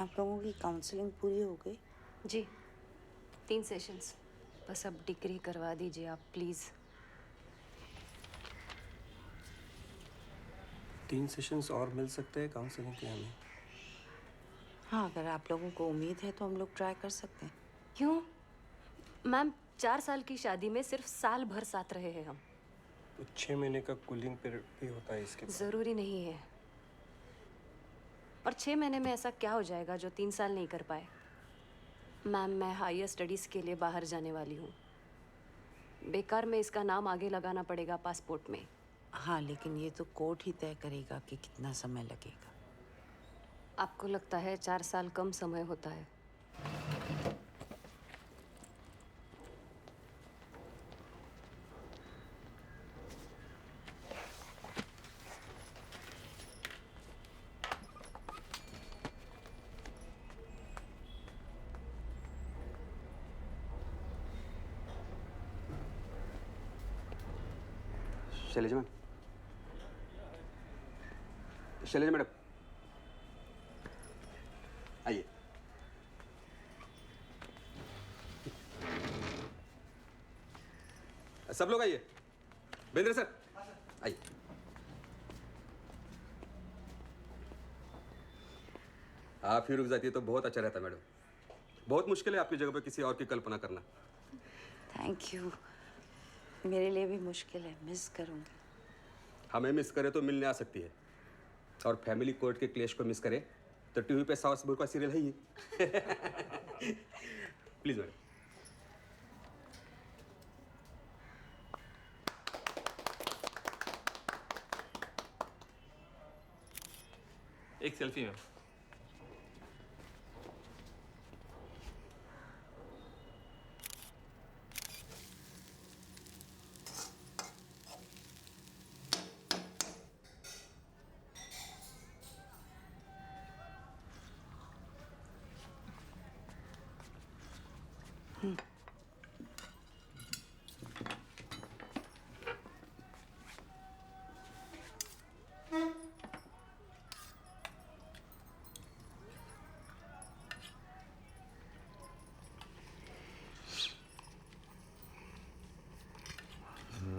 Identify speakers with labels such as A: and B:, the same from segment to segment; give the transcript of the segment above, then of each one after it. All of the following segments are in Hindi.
A: आप लोगों की काउंसलिंग पूरी हो गई?
B: जी 3 सेशंस, बस अब डिग्री करवा दीजिए आप प्लीज़।
C: 3 सेशंस और मिल सकते हैं काउंसलिंग के हमें?
A: हाँ, अगर आप लोगों को उम्मीद है तो हम लोग ट्राई कर सकते हैं।
B: क्यों मैम, 4 साल की शादी में सिर्फ साल भर साथ रहे हैं हम।
C: तो 6 महीने का कूलिंग पीरियड भी होता है इसके बाद?
B: ज़रूरी नहीं है। और 6 महीने में ऐसा क्या हो जाएगा जो 3 साल नहीं कर पाए? मैम, मैं हायर स्टडीज़ के लिए बाहर जाने वाली हूँ। बेकार में इसका नाम आगे लगाना पड़ेगा पासपोर्ट में।
A: हाँ, लेकिन ये तो कोर्ट ही तय करेगा कि कितना समय लगेगा।
B: आपको लगता है 4 साल कम समय होता है?
D: शैलजा मैम, शैलजा मैडम आइए। सब लोग आइए। बेंद्र सर आइए। आप ही रुक जाती है तो बहुत अच्छा रहता मैडम। बहुत मुश्किल है आपकी जगह पर किसी और की कल्पना करना।
A: Thank you. मेरे लिए भी मुश्किल है, मिस करूँगी।
D: हमें मिस करे तो मिलने आ सकती है, और फैमिली कोर्ट के क्लेश को मिस करे तो टीवी पे सास बहू का सीरियल है ही। Please madam.
E: एक सेल्फी मैम।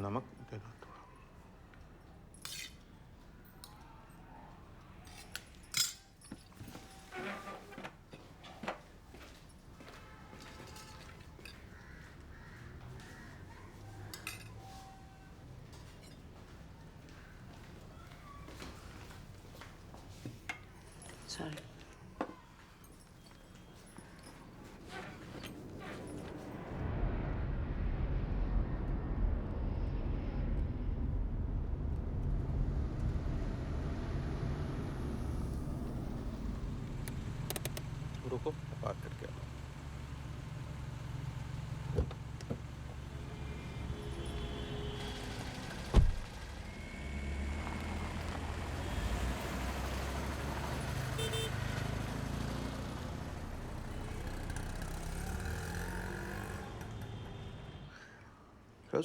F: नमक देना थोड़ा।
A: सॉरी।
F: रुको, बात करके आ रहा हूं।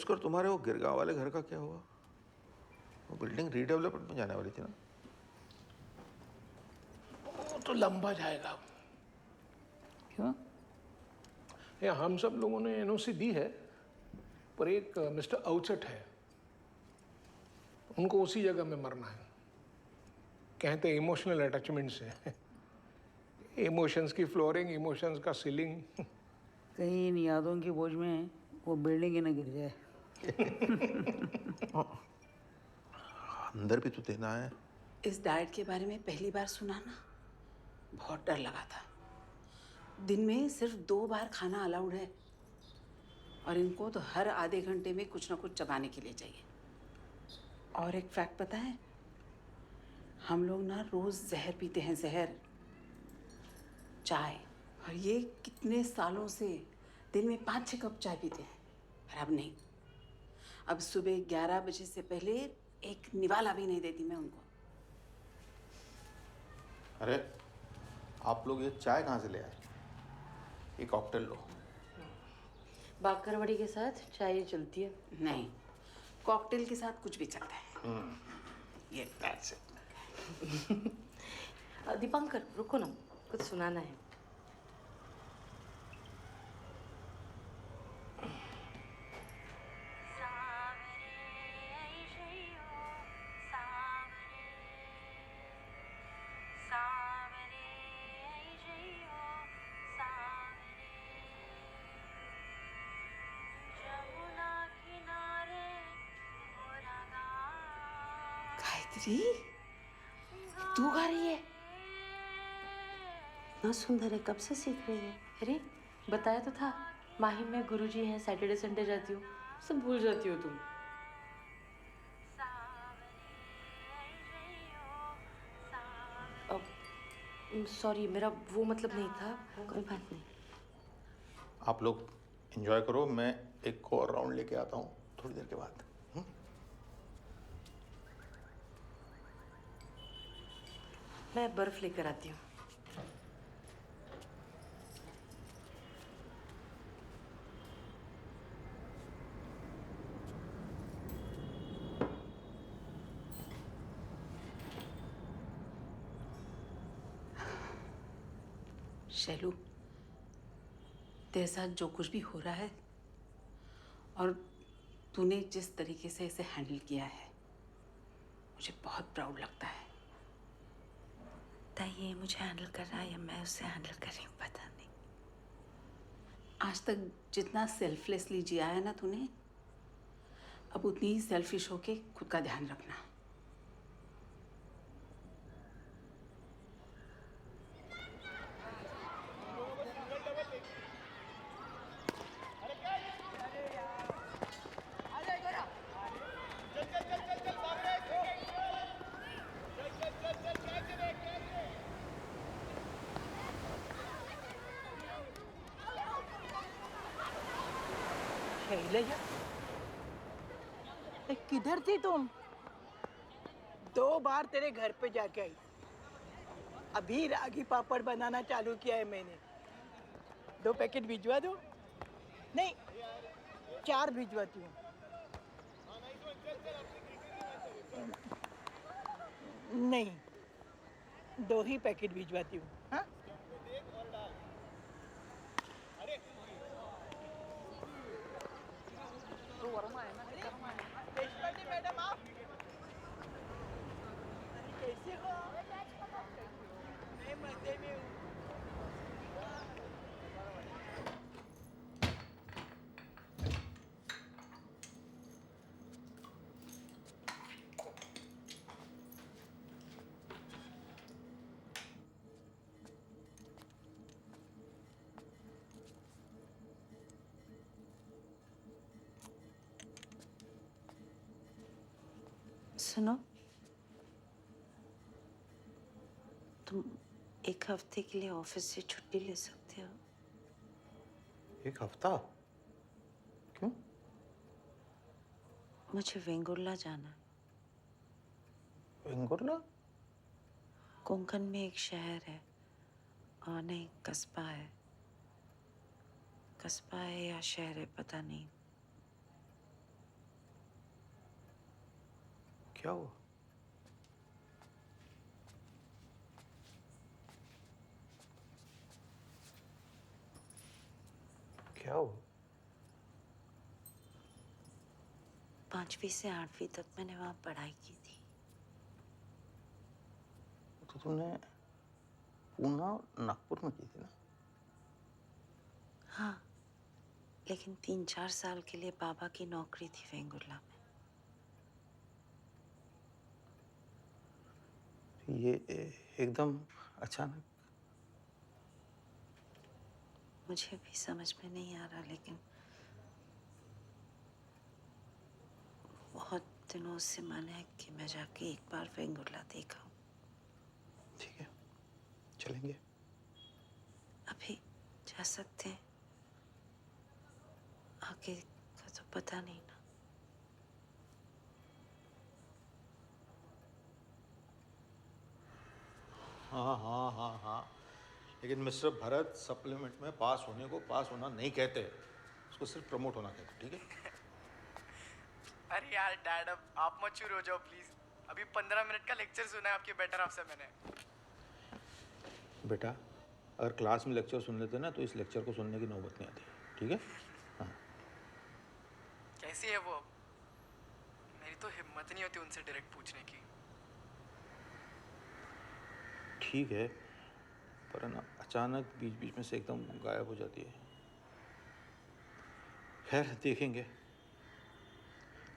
F: कर तुम्हारे वो गिरगांव वाले घर का क्या हुआ? वो बिल्डिंग रीडेवलपमेंट में जाने वाली थी ना?
G: वो तो लंबा जाएगा।
A: क्यों?
G: या हम सब लोगों ने एनओसी दी है, पर एक मिस्टर अवचट है, उनको उसी जगह में मरना है। कहते हैं इमोशनल अटैचमेंट से। इमोशंस की फ्लोरिंग, इमोशंस का सीलिंग।
H: कहीं इन यादों की बोझ में वो बिल्डिंग ही न गिर जाए।
F: अंदर भी तो देना है।
A: इस डाइट के बारे में पहली बार सुना ना, बहुत डर लगा था। दिन में सिर्फ 2 बार खाना अलाउड है, और इनको तो हर आधे घंटे में कुछ ना कुछ चबाने के लिए चाहिए। और एक फैक्ट पता है, हम लोग ना रोज जहर पीते हैं, जहर, चाय। और ये कितने सालों से दिन में 5-6 कप चाय पीते हैं, और अब नहीं। अब सुबह 11 बजे से पहले एक निवाला भी नहीं देती मैं उनको।
F: अरे आप लोग ये चाय कहाँ से ले आए? ये कॉकटेल लो।
H: बाकरवड़ी के साथ चाय चलती है?
A: नहीं, कॉकटेल के साथ कुछ भी चलता है। ये
H: दीपांकर रुको ना,
B: कुछ सुनाना है।
A: गायत्री, तू गा रही है?
B: इतना सुंदर है, कब से सीख रही है? अरे बताया तो था, माहिम में गुरुजी हैं, सैटरडे संडे जाती हूँ, सब भूल जाती हो तुम। अब सॉरी, मेरा वो मतलब नहीं था, कोई बात नहीं।
F: आप लोग एंजॉय करो, मैं एक और राउंड लेके आता हूँ थोड़ी देर के बाद।
B: मैं बर्फ लेकर आती हूँ।
A: शैलू, तेरे साथ जो कुछ भी हो रहा है और तूने जिस तरीके से इसे हैंडल किया है, मुझे बहुत प्राउड लगता है।
I: ये मुझे हैंडल कर रहा है या मैं उसे हैंडल कर रही हूँ, पता नहीं।
A: आज तक जितना सेल्फलेसली जिया है ना तूने, अब उतनी ही सेल्फिश होके खुद का ध्यान रखना।
J: शैलजा, किधर थी तुम? 2 बार तेरे घर पे जाके आई। अभी रागी पापड़ बनाना चालू किया है मैंने। 2 पैकेट भिजवा दो? नहीं, 4 भिजवाती हूँ। नहीं, 2 ही पैकेट भिजवाती हूँ। हाँ? देशपांडे मैडम, आप कैसे हो? मैं मजे में हूँ।
I: सुनो, तुम 1 हफ्ते के लिए ऑफिस से छुट्टी ले सकते हो।
F: 1 हफ्ता? क्यों?
I: मुझे वेंगुर्ला जाना है।
F: वेंगुर्ला?
I: कोंकण में एक शहर है, और नहीं, कस्बा है। कस्बा है या शहर है, पता नहीं।
F: क्या हुआ? क्या हुआ?
I: 5वीं से 8वीं तक मैंने वहाँ पढ़ाई की थी।
F: तो तुमने पूना और नागपुर में की थी ना?
I: हाँ, लेकिन 3-4 साल के लिए बाबा की नौकरी थी वेंगुर्ला में।
F: ये एकदम अचानक?
I: मुझे भी समझ में नहीं आ रहा, लेकिन बहुत दिनों से मन है कि मैं जाके एक बार वेंगुर्ला देखा।
F: ठीक है, चलेंगे।
I: अभी जा सकते हैं, आगे का तो पता नहीं ना।
F: हाँ हाँ हाँ हाँ, लेकिन मिस्टर भरत, सप्लीमेंट में पास होने को पास होना नहीं कहते, उसको सिर्फ प्रमोट होना कहते, ठीक है?
K: अरे यार डैड, अब आप मत शुरू हो जाओ प्लीज। अभी 15 मिनट का लेक्चर सुना है आपके बेटर हाफ से मैंने।
F: बेटा, अगर क्लास में लेक्चर सुन लेते ना तो इस लेक्चर को सुनने की नौबत नहीं आती, ठीक है? हाँ।
K: कैसी है वो? मेरी तो हिम्मत नहीं होती उनसे डायरेक्ट पूछने की।
F: ठीक है, पर ना अचानक बीच बीच में से एकदम गायब हो जाती है। खैर देखेंगे।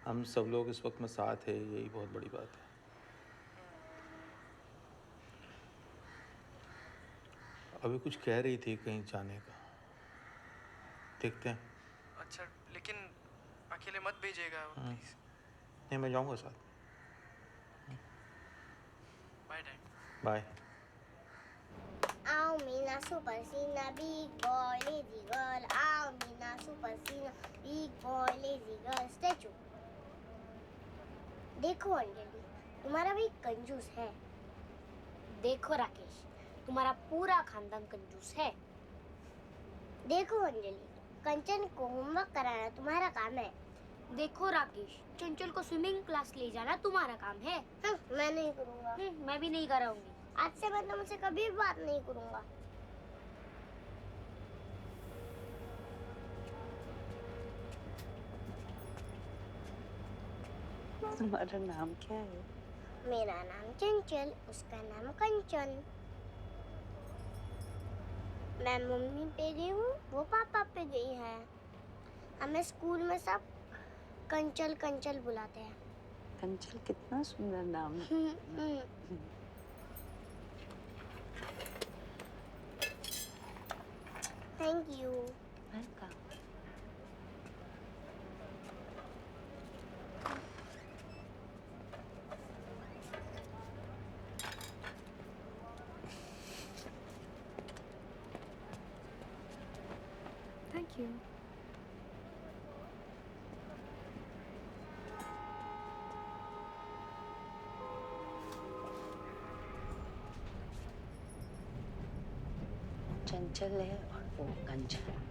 F: हम सब लोग इस वक्त में साथ है, यही बहुत बड़ी बात है। अभी कुछ कह रही थी कहीं जाने का, देखते हैं।
K: अच्छा, लेकिन अकेले मत भेजिएगा प्लीज।
F: नहीं, मैं जाऊंगा साथ।
K: Bye dad.
F: Bye.
L: Ow, Mina Super Sina, big boy, lazy girl. Ow, Mina Super Sina, big boy, lazy girl. Statue. देखो अंजलि, तुम्हारा भी कंजूस है। देखो राकेश, तुम्हारा पूरा खानदान कंजूस है। देखो अंजलि, कंचन को होमवर्क कराना तुम्हारा काम है। देखो राकेश, चंचल को स्विमिंग क्लास ले जाना तुम्हारा काम है। मैं नहीं करूँगा। मैं भी नहीं कराऊंगी। आज से मैं तुमसे कभी भी बात नहीं करूँगा।
I: तुम्हारा नाम क्या है?
L: मेरा नाम चंचल, उसका नाम कंचन। मैं मम्मी पे गई हूँ, वो पापा पे गई है। हमें स्कूल में सब कंचल कंचल बुलाते हैं।
I: कंचल कितना सुंदर नाम है।
L: Thank you.
I: Welcome.
B: Thank you.
I: चंचल है और वो कंचन।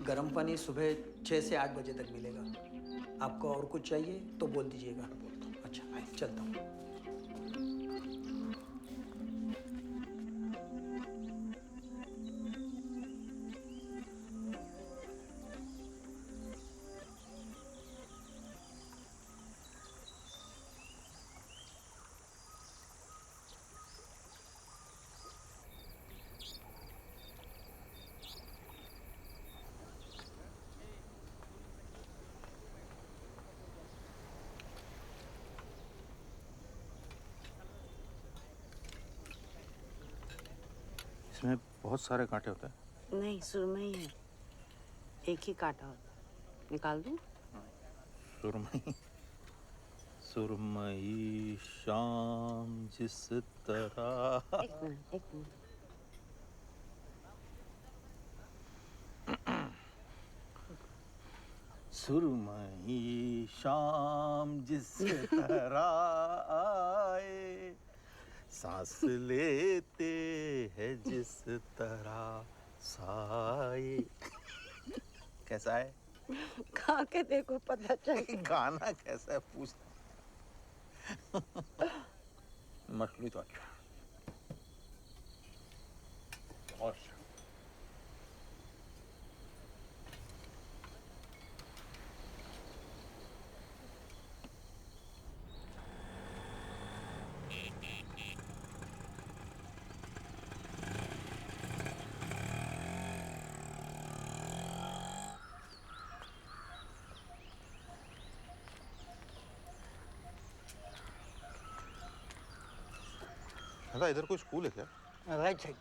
M: गर्म पानी सुबह 6 से 8 बजे तक मिलेगा। आपको और कुछ चाहिए तो बोल दीजिएगा। अच्छा, आइए चलता हूँ।
F: इसमें बहुत सारे कांटे होते हैं।
I: नहीं, सुरमई है। एक ही कांटा होता है। निकाल दूं?
F: सुरमई, सुरमई शाम जिस तरह।
I: एक मिनट, एक मिनट।
F: सुरमई शाम जिस तरह आए, सांस लेते हैं जिस तरह साए। कैसा है?
I: खा के देखो, पता चल।
F: गाना कैसा है पूछ। मछली तो अच्छा, बहुत अच्छा। दादा, इधर कोई स्कूल है क्या?
M: Right side.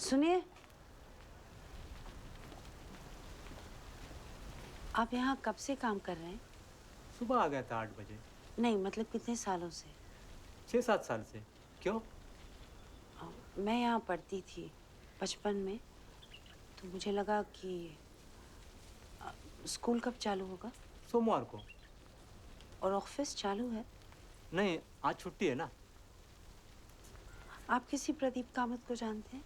I: सुनिए, आप यहाँ कब से काम कर रहे हैं?
N: सुबह आ गया था 8 बजे।
I: नहीं, मतलब कितने सालों से?
N: 6-7 साल से। क्यों?
I: मैं यहाँ पढ़ती थी बचपन में, तो मुझे लगा कि स्कूल कब चालू होगा?
N: सोमवार को।
I: और ऑफिस चालू है?
N: नहीं, आज छुट्टी है ना।
I: आप किसी प्रदीप कामत को जानते हैं?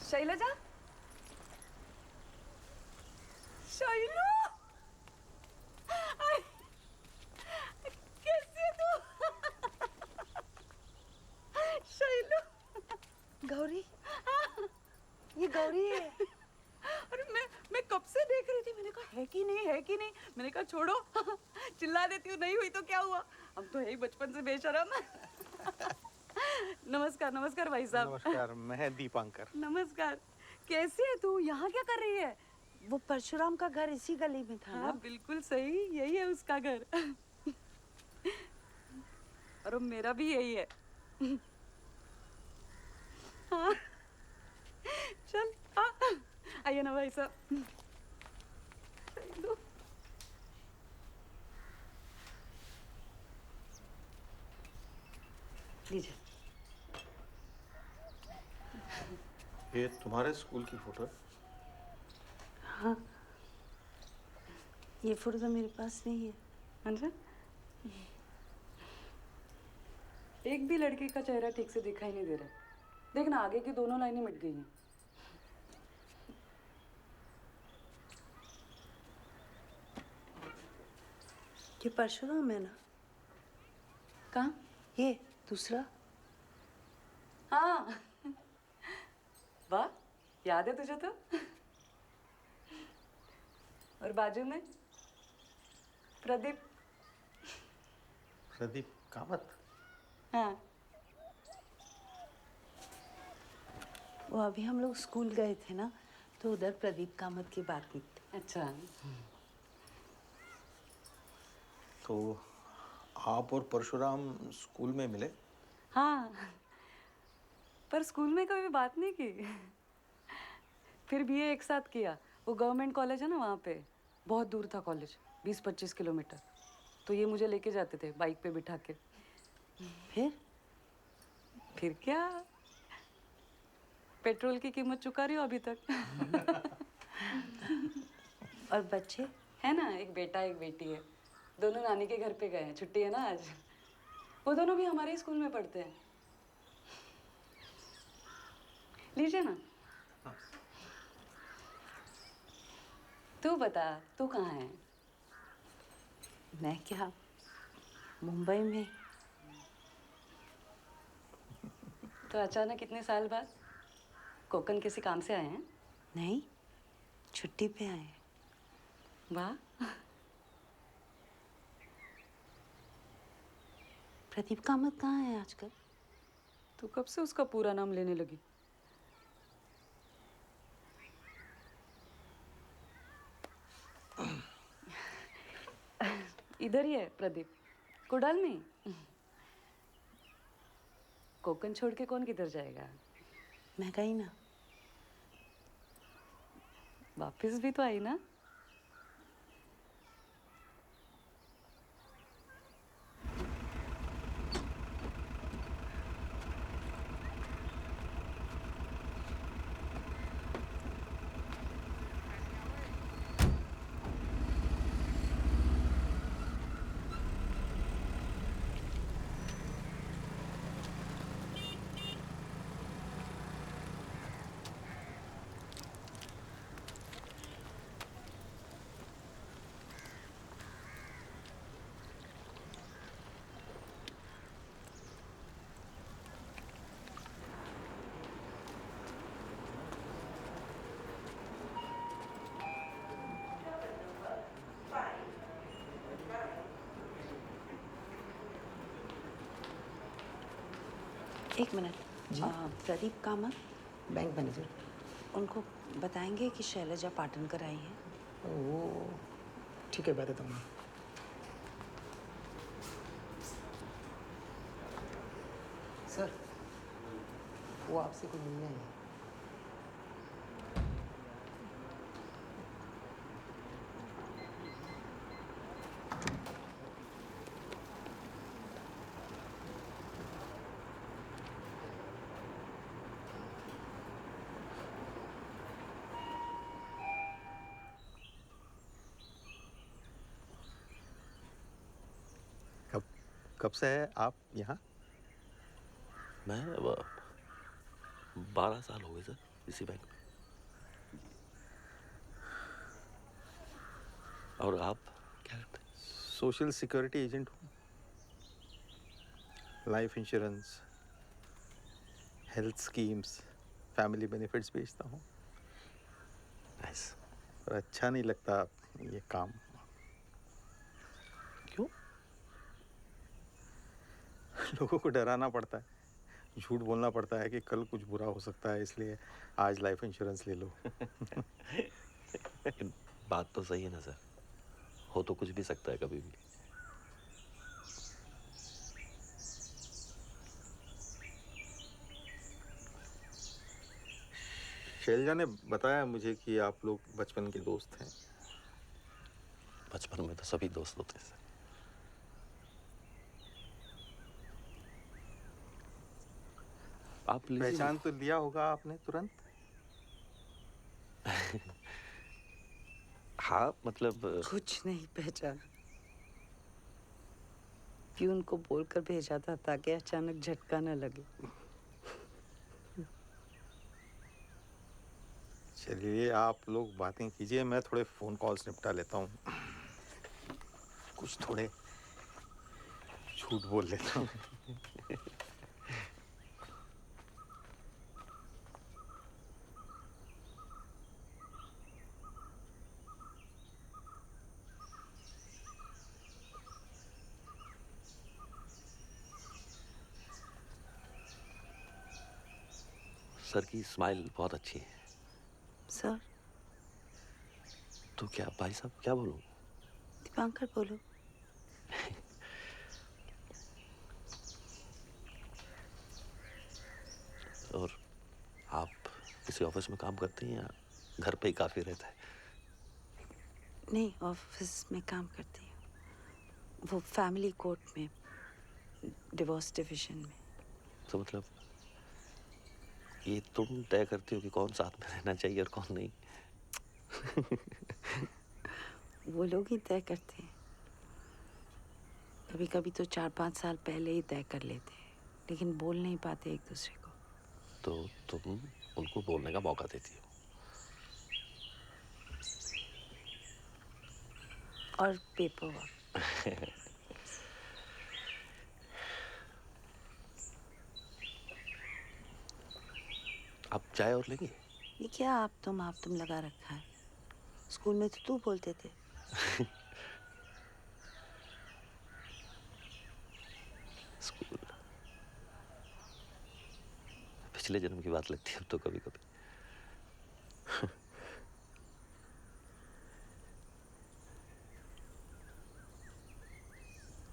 O: शैलजा, शैलू, कैसी है तू? शैलू,
I: गौरी, ये गौरी है।
O: अरे मैं कब से देख रही थी, मैंने कहा है कि नहीं, है कि नहीं। मैंने कहा छोड़ो, चिल्ला देती हूँ, नहीं हुई तो क्या हुआ, हम तो है ही बचपन से बेशरम। नमस्कार, नमस्कार भाई साहब।
F: नमस्कार, मैं दीपांकर।
O: नमस्कार, कैसी है तू, यहाँ क्या कर रही है?
I: वो परशुराम का घर इसी गली में था।
O: हाँ बिल्कुल सही, यही है उसका घर। और मेरा भी यही है। हाँ चल आइए ना भाई साहब।
I: लीजिए।
F: ये तुम्हारे स्कूल की फोटो है?
I: हाँ, ये फोटो तो मेरे पास नहीं है।
O: अच्छा, एक भी लड़के का चेहरा ठीक से दिखाई नहीं दे रहा। देखना, आगे की दोनों लाइनें मिट गई हैं।
I: ये परशुराम है ना?
O: कहाँ?
I: ये दूसरा।
O: हाँ, वाह, याद है तुझे तो। और बाजू में प्रदीप।
F: प्रदीप कामत?
O: हाँ,
I: वो अभी हम लोग स्कूल गए थे ना, तो उधर प्रदीप कामत की बात हुई थी।
O: अच्छा।
F: तो आप और परशुराम स्कूल में मिले?
O: हाँ, पर स्कूल में कभी बात नहीं की। फिर बीए एक साथ किया। वो गवर्नमेंट कॉलेज है ना, वहाँ पे बहुत दूर था कॉलेज, 20-25 किलोमीटर। तो ये मुझे लेके जाते थे बाइक पे बिठा के। फिर क्या, पेट्रोल की कीमत चुका रही हो अभी तक।
I: और बच्चे
O: है ना, एक बेटा एक बेटी है। दोनों नानी के घर पे गए हैं, छुट्टी है ना आज। वो दोनों भी हमारे ही स्कूल में पढ़ते हैं। लीजिए ना। तू बता, तू कहाँ है?
I: मैं क्या, मुंबई में।
O: तो अचानक इतने साल बाद कोकण किसी काम से आए हैं?
I: नहीं, छुट्टी पे आए।
O: वाह।
I: प्रदीप कामत कहाँ है आजकल?
O: तू कब से उसका पूरा नाम लेने लगी? इधर ही है प्रदीप, कुडाल में। कोकन छोड़ के कौन किधर जाएगा?
I: मैं गई ना।
O: वापस भी तो आई ना।
I: एक minute. Pradeep Kamat,
M: bank manager.
I: उनको बताएंगे कि शैलजा पाटनकर आई हैं।
M: वो ठीक है, बता देता हूँ मैं। सर, वो आपसे कोई मिलने आई है।
F: कब से है आप यहाँ?
P: मैं 12 साल हो गए सर इसी बैंक में। और आप क्या करते हैं?
F: सोशल सिक्योरिटी एजेंट हूँ। Life insurance, health schemes, family benefits बेचता हूँ।
P: नाइस।
F: पर अच्छा नहीं लगता ये काम।
P: क्यों?
F: लोगों को डराना पड़ता है, झूठ बोलना पड़ता है कि कल कुछ बुरा हो सकता है, इसलिए आज लाइफ इंश्योरेंस ले लो।
P: बात तो सही है ना सर, हो तो कुछ भी सकता है कभी भी।
F: शैलजा ने बताया मुझे कि आप लोग बचपन के दोस्त हैं।
P: बचपन में तो सभी दोस्त होते हैं सर। आप
F: पहचान तो लिया होगा आपने तुरंत?
P: हाँ मतलब
I: कुछ नहीं पहचाना। प्यून को बोलकर भेजा था ताकि अचानक झटका न लगे।
F: चलिए आप लोग बातें कीजिए, मैं थोड़े फ़ोन कॉल्स निपटा लेता हूँ। कुछ थोड़े झूठ बोल लेता हूँ।
P: सर की स्माइल बहुत अच्छी है।
I: सर?
P: तो क्या भाई साहब क्या बोलूं?
I: दीपांकर बोलो।
P: और आप किसी ऑफिस में काम करती हैं या घर पे ही काफी रहता है?
I: नहीं, ऑफिस में काम करती हूँ। वो फैमिली कोर्ट में, डिवोर्स डिवीजन में।
P: तो मतलब ये तुम तय करती हो कि कौन साथ में रहना चाहिए और कौन नहीं?
I: वो लोग ही तय करते हैं। कभी कभी तो 4-5 साल पहले ही तय कर लेते हैं, लेकिन बोल नहीं पाते एक दूसरे को।
P: तो तुम उनको बोलने का मौका देती हो?
I: और पेपर वर्क।
P: आप चाय और लेंगे?
I: ये क्या आप तुम लगा रखा है? स्कूल में तो तू बोलते थे।
P: स्कूल पिछले जन्म की बात लगती है अब तो कभी कभी।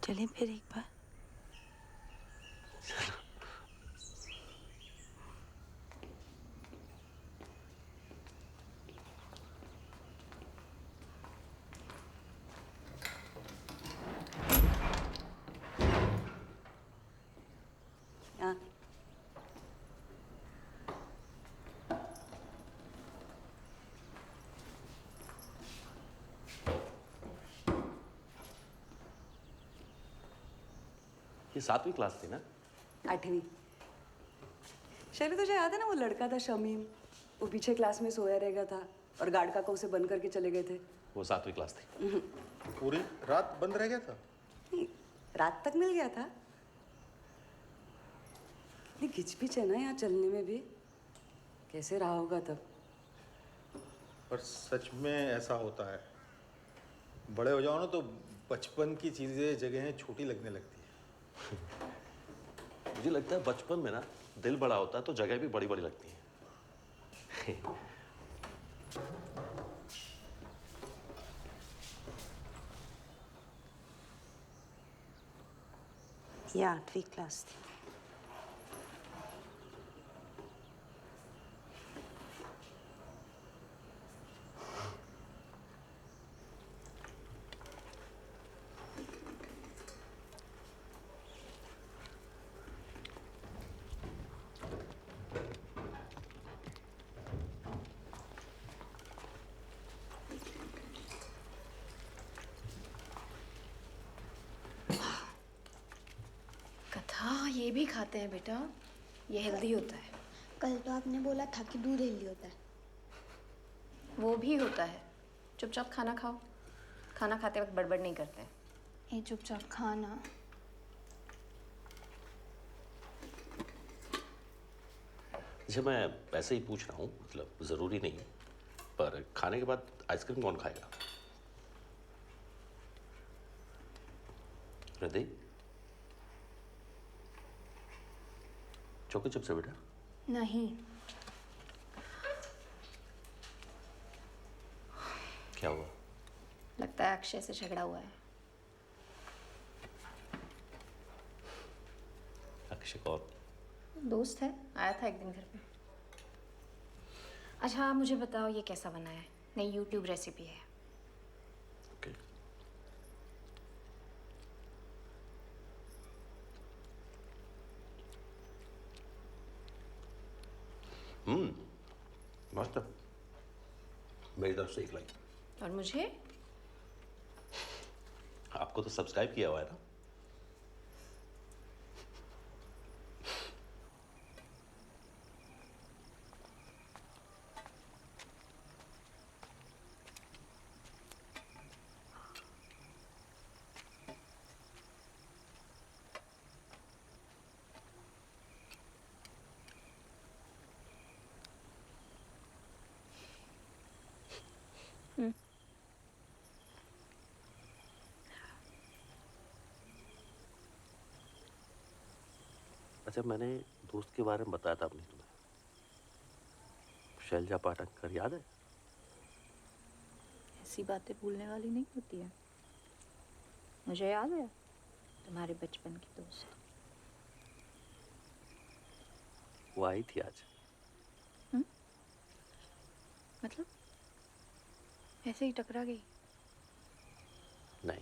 I: चलें फिर एक बार।
O: हाँ
P: ये 7वीं क्लास थी ना?
O: 8वीं। शैली तुझे याद है ना वो लड़का था शमीम, वो पीछे क्लास में सोया रह गया था और गार्ड काका उसे बंद करके चले गए थे।
P: वो 7वीं क्लास थी।
F: पूरी रात बंद रह गया था?
O: नहीं, रात तक मिल गया था। इतनी घिचपिच है ना यहाँ चलने में भी, कैसे रहा होगा तब।
F: पर सच में ऐसा होता है, बड़े हो जाओ ना तो बचपन की चीजें जगहें छोटी लगने लगती है।
P: मुझे लगता है बचपन में ना दिल बड़ा होता है तो जगह भी बड़ी बड़ी लगती है।
I: ये 8वीं क्लास थी।
Q: कथा ये भी खाते हैं बेटा, ये हेल्दी होता है।
L: कल तो आपने बोला था कि दूध हेल्दी होता है।
Q: वो भी होता है। चुपचाप खाना खाओ, खाना खाते वक्त बड़बड़ नहीं करते हैं।
L: ये चुपचाप खाना।
P: अच्छा, मैं वैसे ही पूछ रहा हूँ, मतलब ज़रूरी नहीं, पर खाने के बाद आइसक्रीम कौन खाएगा? हृदय, चौकी चुप से बेटा।
Q: नहीं।
P: क्या हुआ?
Q: लगता है अक्षय से झगड़ा हुआ है।
P: अक्षय कौन?
Q: दोस्त है, आया था एक दिन घर पे। अच्छा मुझे बताओ ये कैसा बना है? नई यूट्यूब रेसिपी है।
P: मस्त। मेरी तरफ से एक लाइक।
Q: और मुझे?
P: आपको तो सब्सक्राइब किया हुआ है ना? अच्छा, मैंने दोस्त के बारे में बताया था अपनी तुम्हें, शैलजा पाठक, याद है?
Q: ऐसी बातें भूलने वाली नहीं होती है। मुझे याद है तुम्हारे बचपन की दोस्त।
P: वो आई थी आज।
Q: मतलब ऐसे ही टकरा गई?
P: नहीं,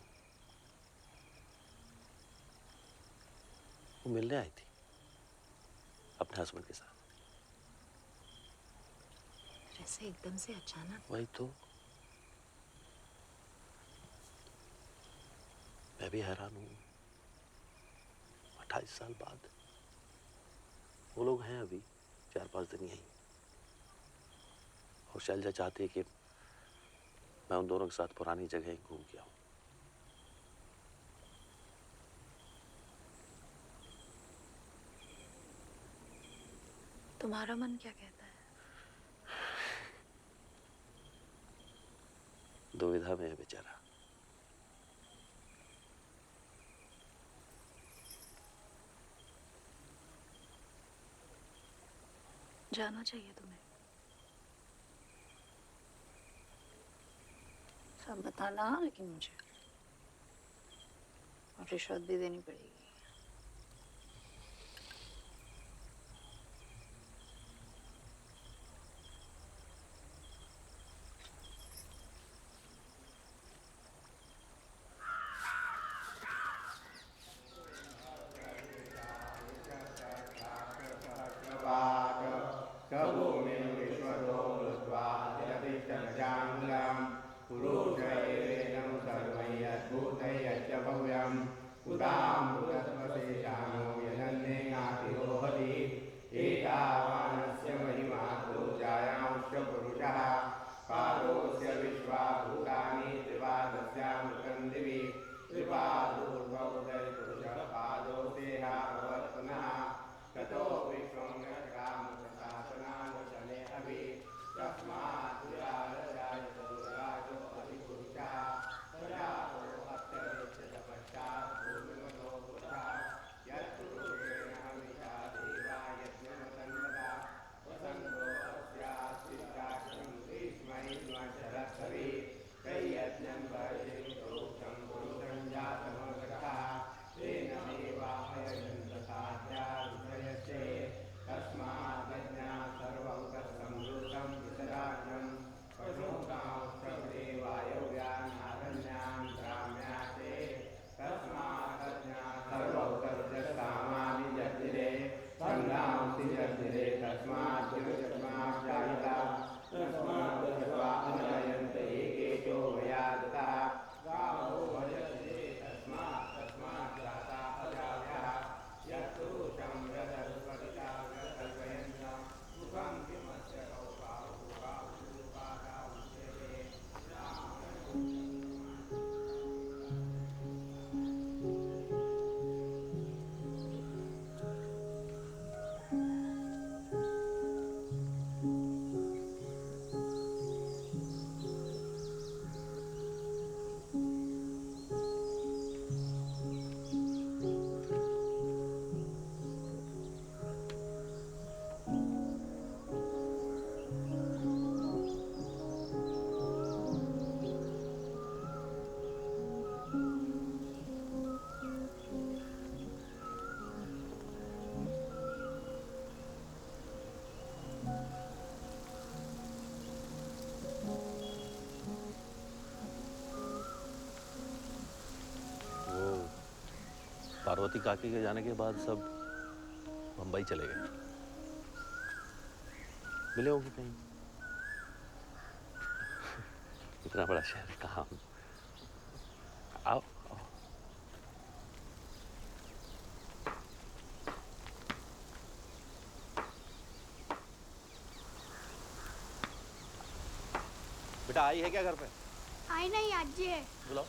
P: वो मिलने आई थी अपने हस्बैंड के साथ।
Q: ऐसे एकदम से अचानक?
P: वही तो, मैं भी हैरान हूँ। 28 साल बाद वो लोग हैं अभी 4-5 दिन यहीं, और शैलजा चाहती है कि मैं उन दोनों के साथ पुरानी जगह घूम के आऊँ।
Q: तुम्हारा मन क्या कहता है?
P: दुविधा में है बेचारा।
Q: जाना चाहिए तुम्हें। सब बताना लेकिन मुझे, और रिश्वत भी देनी पड़ेगी।
P: पार्वती काकी के जाने के बाद सब मुंबई चले गए। मिले होंगे कहीं। इतना बड़ा शहर कहाँ। आओ, आओ। बेटा आई है क्या घर पे?
L: आई नहीं, आज जी है।
P: बुलाओ।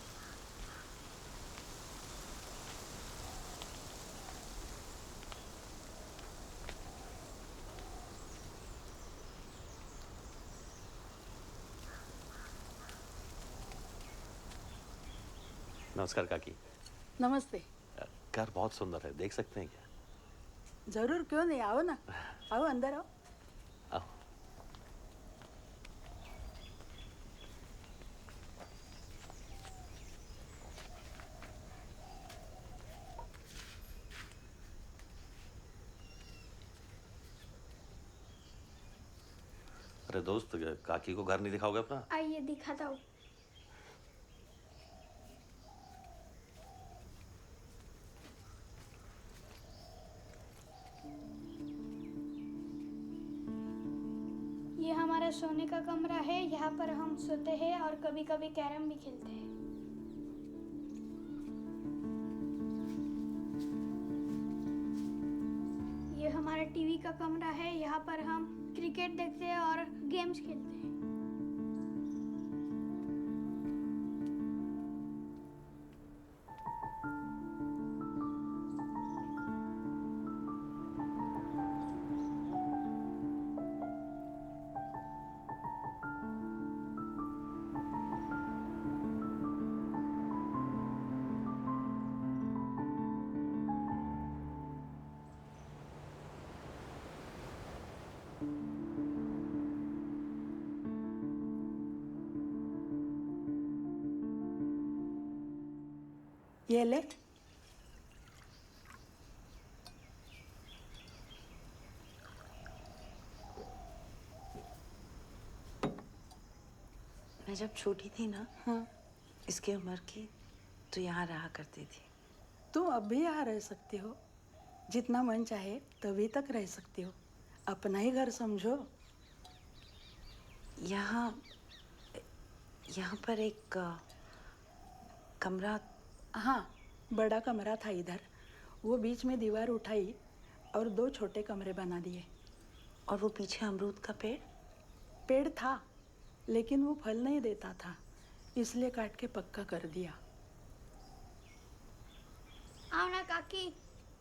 P: नमस्कार काकी।
H: नमस्ते।
P: घर बहुत सुंदर है, देख सकते हैं क्या?
H: जरूर, क्यों नहीं, आओ ना, आओ अंदर आओ।
P: आओ। अरे दोस्त, काकी को घर नहीं दिखाओगे अपना?
L: आइए दिखाता हूँ। ये हमारा सोने का कमरा है, यहाँ पर हम सोते हैं और कभी कभी कैरम भी खेलते हैं। ये हमारा टीवी का कमरा है, यहाँ पर हम क्रिकेट देखते हैं और गेम्स खेलते हैं।
H: ये ले।
I: मैं जब छोटी थी ना,
H: हाँ,
I: इसकी उम्र की, तो यहाँ रहा करती थी।
H: तुम अब भी यहाँ रह सकती हो, जितना मन चाहे तभी तक रह सकती हो, अपना ही घर समझो।
I: यहाँ पर एक कमरा।
H: हाँ, बड़ा कमरा था इधर, वो बीच में दीवार उठाई और 2 छोटे कमरे बना दिए।
I: और वो पीछे अमरूद का पेड़?
H: पेड़ था, लेकिन वो फल नहीं देता था, इसलिए काट के पक्का कर दिया।
L: आओ ना काकी,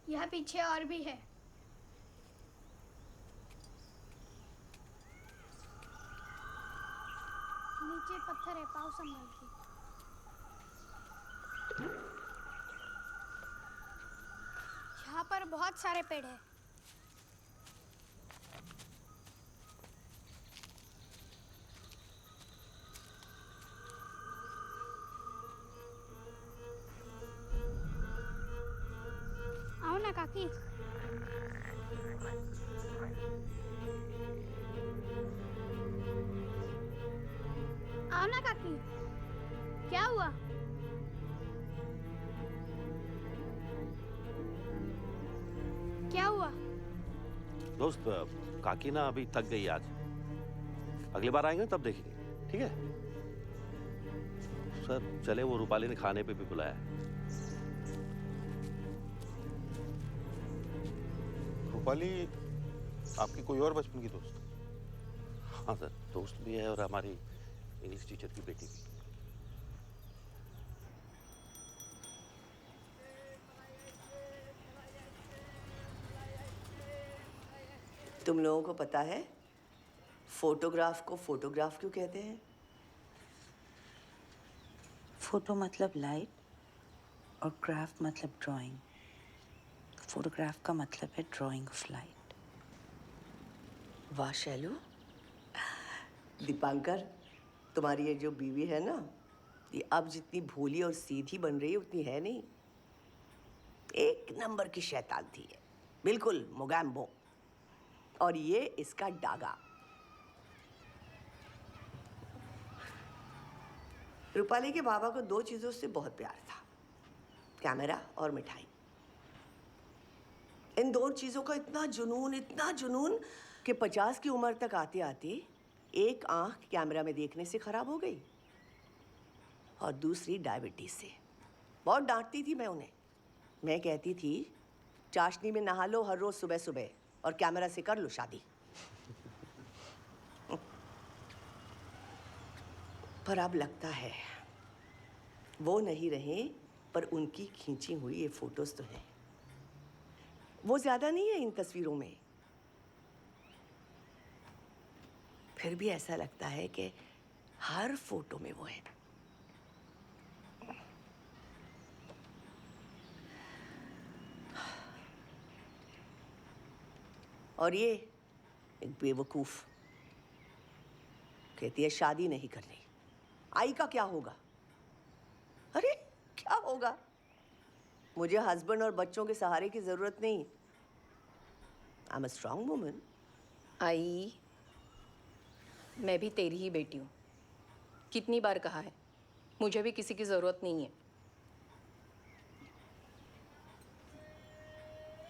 L: यहाँ पीछे और भी है। नीचे पत्थर है, पाँव संभाल के। यहाँ पर बहुत सारे पेड़ हैं। आओ ना काकी। आओ ना काकी। क्या हुआ? क्या हुआ?
P: दोस्त, काकी ना अभी थक गई आज, अगली बार आएंगे तब देखेंगे, ठीक है? सर चले, वो रूपाली ने खाने पे भी बुलाया है।
F: रूपाली आपकी कोई और बचपन की दोस्त?
P: हाँ सर, दोस्त भी है और हमारी इंग्लिश टीचर की बेटी भी।
R: तुम लोगों को पता है फोटोग्राफ को फोटोग्राफ क्यों कहते हैं?
I: फोटो मतलब लाइट और ग्राफ मतलब ड्राइंग। फोटोग्राफ का मतलब है ड्राइंग ऑफ लाइट।
R: वाह शैलू, दीपांकर, तुम्हारी ये जो बीवी है ना, ये अब जितनी भोली और सीधी बन रही है उतनी है नहीं। एक नंबर की शैतान थी ये, बिल्कुल मोगैम्बो। और ये इसका डागा। रूपाली के बाबा को दो चीजों से बहुत प्यार था, कैमरा और मिठाई। इन दो चीजों का इतना जुनून कि 50 की उम्र तक आते आते एक आंख कैमरा में देखने से खराब हो गई और दूसरी डायबिटीज से। बहुत डांटती थी मैं उन्हें। मैं कहती थी चाशनी में नहा लो हर रोज सुबह सुबह और कैमरा से कर लो शादी। पर अब लगता है वो नहीं रहे, पर उनकी खींची हुई ये फोटोज तो हैं। वो ज्यादा नहीं है इन तस्वीरों में, फिर भी ऐसा लगता है कि हर फोटो में वो है। और ये एक बेवकूफ कहती है शादी नहीं करनी। आई का क्या होगा? अरे क्या होगा? मुझे हस्बैंड और बच्चों के सहारे की जरूरत नहीं। I am a strong woman.
S: I, मैं भी तेरी ही बेटी हूँ। कितनी बार कहा है, मुझे भी किसी की जरूरत नहीं है।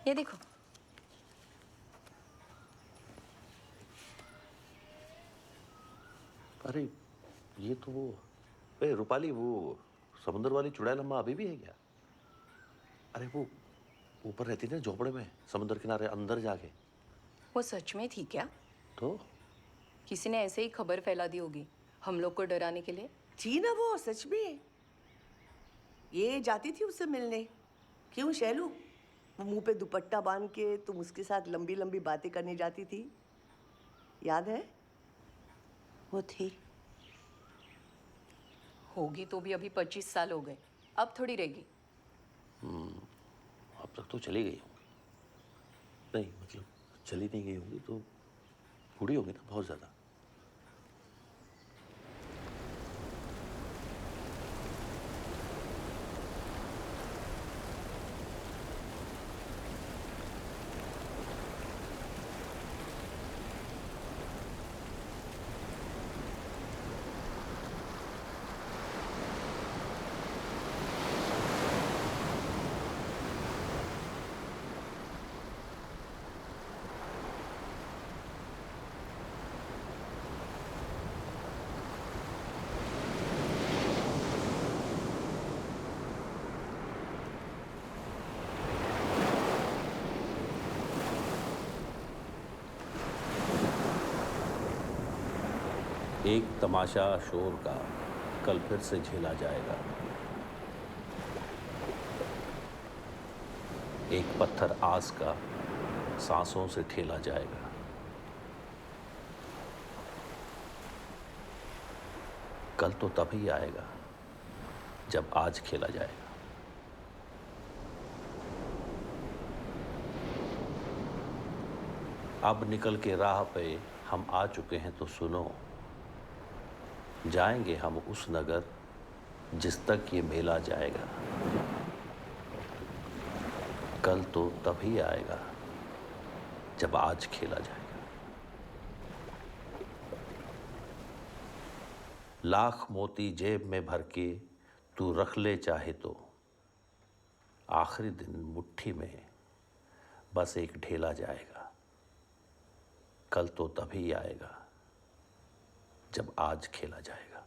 S: ये देखो,
P: अरे ये तो वो, अरे रूपाली, वो समुद्र वाली चुड़ैल अम्मा अभी भी है क्या? अरे वो ऊपर रहती ना झोपड़े में, समुद्र किनारे अंदर जाके।
S: वो सच में थी क्या?
P: तो
S: किसी ने ऐसे ही खबर फैला दी होगी हम लोग को डराने के लिए।
R: थी ना वो सच में। ये जाती थी उससे मिलने। क्यों शैलू? वो मुंह पे दुपट्टा बांध के तुम उसके साथ लंबी लंबी बातें करने जाती थी, याद है?
I: वो थी।
S: होगी तो भी अभी 25 साल हो गए, अब थोड़ी रहेगी।
P: अब तक तो चली गई होंगी। नहीं मतलब चली नहीं गई होंगी तो बूढ़ी होगी ना बहुत ज़्यादा। एक तमाशा शोर का कल फिर से झेला जाएगा। एक पत्थर आस का सांसों से ठेला जाएगा। कल तो तभी आएगा जब आज खेला जाएगा। अब निकल के राह पे हम आ चुके हैं तो सुनो, जाएंगे हम उस नगर जिस तक ये मेला जाएगा। कल तो तभी आएगा जब आज खेला जाएगा। लाख मोती जेब में भर के तू रख ले चाहे तो, आखिरी दिन मुट्ठी में बस एक ढेला जाएगा। कल तो तभी आएगा जब आज खेला जाएगा।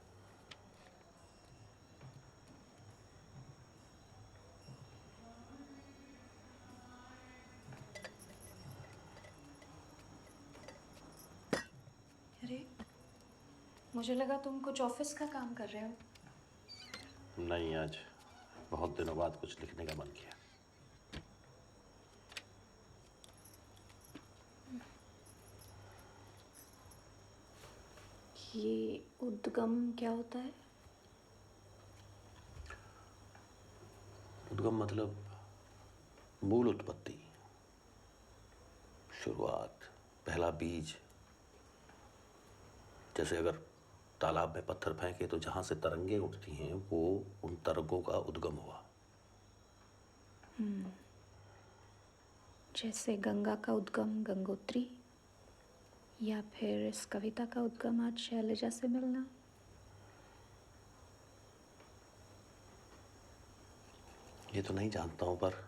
Q: मुझे लगा तुम कुछ ऑफिस का काम कर रहे हो।
P: नहीं, आज बहुत दिनों बाद कुछ लिखने का मन किया।
Q: ये उद्गम क्या होता है?
P: उद्गम मतलब मूल उत्पत्ति, शुरुआत, पहला बीज। जैसे अगर तालाब में पत्थर फेंके तो जहां से तरंगे उठती हैं वो उन तरंगों का उद्गम हुआ।
Q: जैसे गंगा का उद्गम गंगोत्री, या फिर इस कविता का उद्गम आज शैलजा से मिलना।
P: ये तो नहीं जानता हूं, पर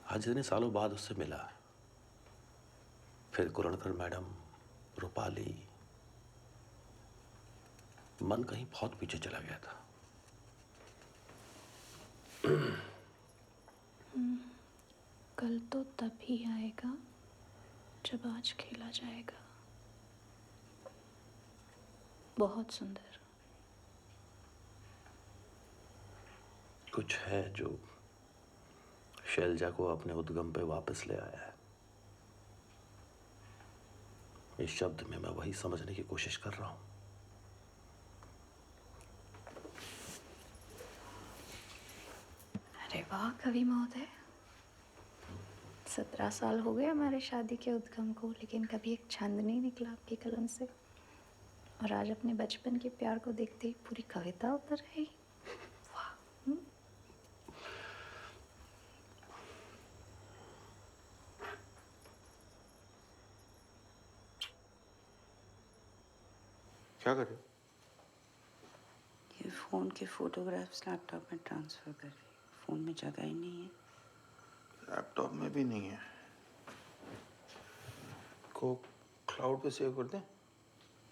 P: आज इतने सालों बाद उससे मिला, फिर कुरणकर मैडम, रूपाली, मन कहीं बहुत पीछे चला गया था।
Q: कल तो तभी आएगा जब आज खेला जाएगा। बहुत सुंदर।
P: कुछ है जो शैलजा को अपने उद्गम पे वापस ले आया है। इस शब्द में मैं वही समझने की कोशिश कर रहा हूं।
Q: अरे वाह कवि महोदय, 17 साल हो गए हमारे शादी के उद्गम को, लेकिन कभी एक छंद नहीं निकला आपकी कलम से। और आज अपने बचपन के प्यार को देखते ही पूरी कविता उतर रही। वाह।
F: क्या कर रहे हो?
I: ये फ़ोन के फोटोग्राफ्स लैपटॉप में ट्रांसफ़र कर रही हूँ। फ़ोन में जगह ही नहीं है।
F: लैपटॉप में भी नहीं है। को क्लाउड पे सेव कर दें?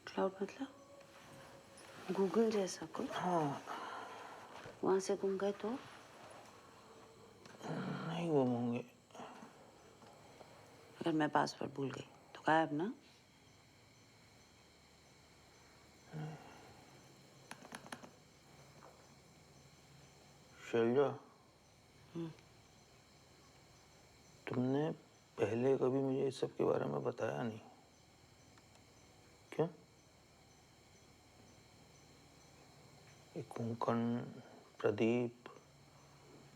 I: क्लाउड मतलब गूगल जैसा कुछ?
F: हाँ।
I: वहाँ से गुम गए तो?
F: नहीं गुम होंगे।
I: अगर मैं पासवर्ड भूल गई तो गायब ना?
F: शैलजा, तुमने पहले कभी मुझे इस सब के बारे में बताया नहीं, क्यों? ये कोंकण, प्रदीप,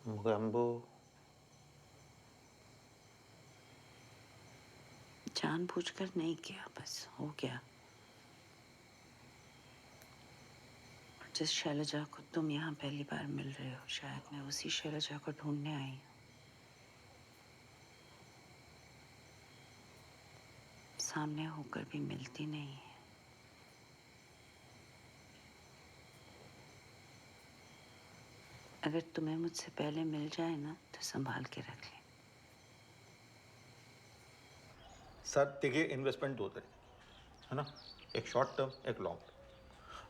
F: मोगैम्बो,
I: जानबूझकर नहीं किया, बस हो गया। जिस शैलजा को तुम यहाँ पहली बार मिल रहे हो, शायद मैं उसी शैलजा को ढूंढने आई हूँ। सामने होकर भी मिलती नहीं है। अगर तुम्हें मुझसे पहले मिल जाए ना तो संभाल के रख ले।
F: सर देखिए, इन्वेस्टमेंट दो तरह है ना, एक शॉर्ट टर्म, एक लॉन्ग टर्म।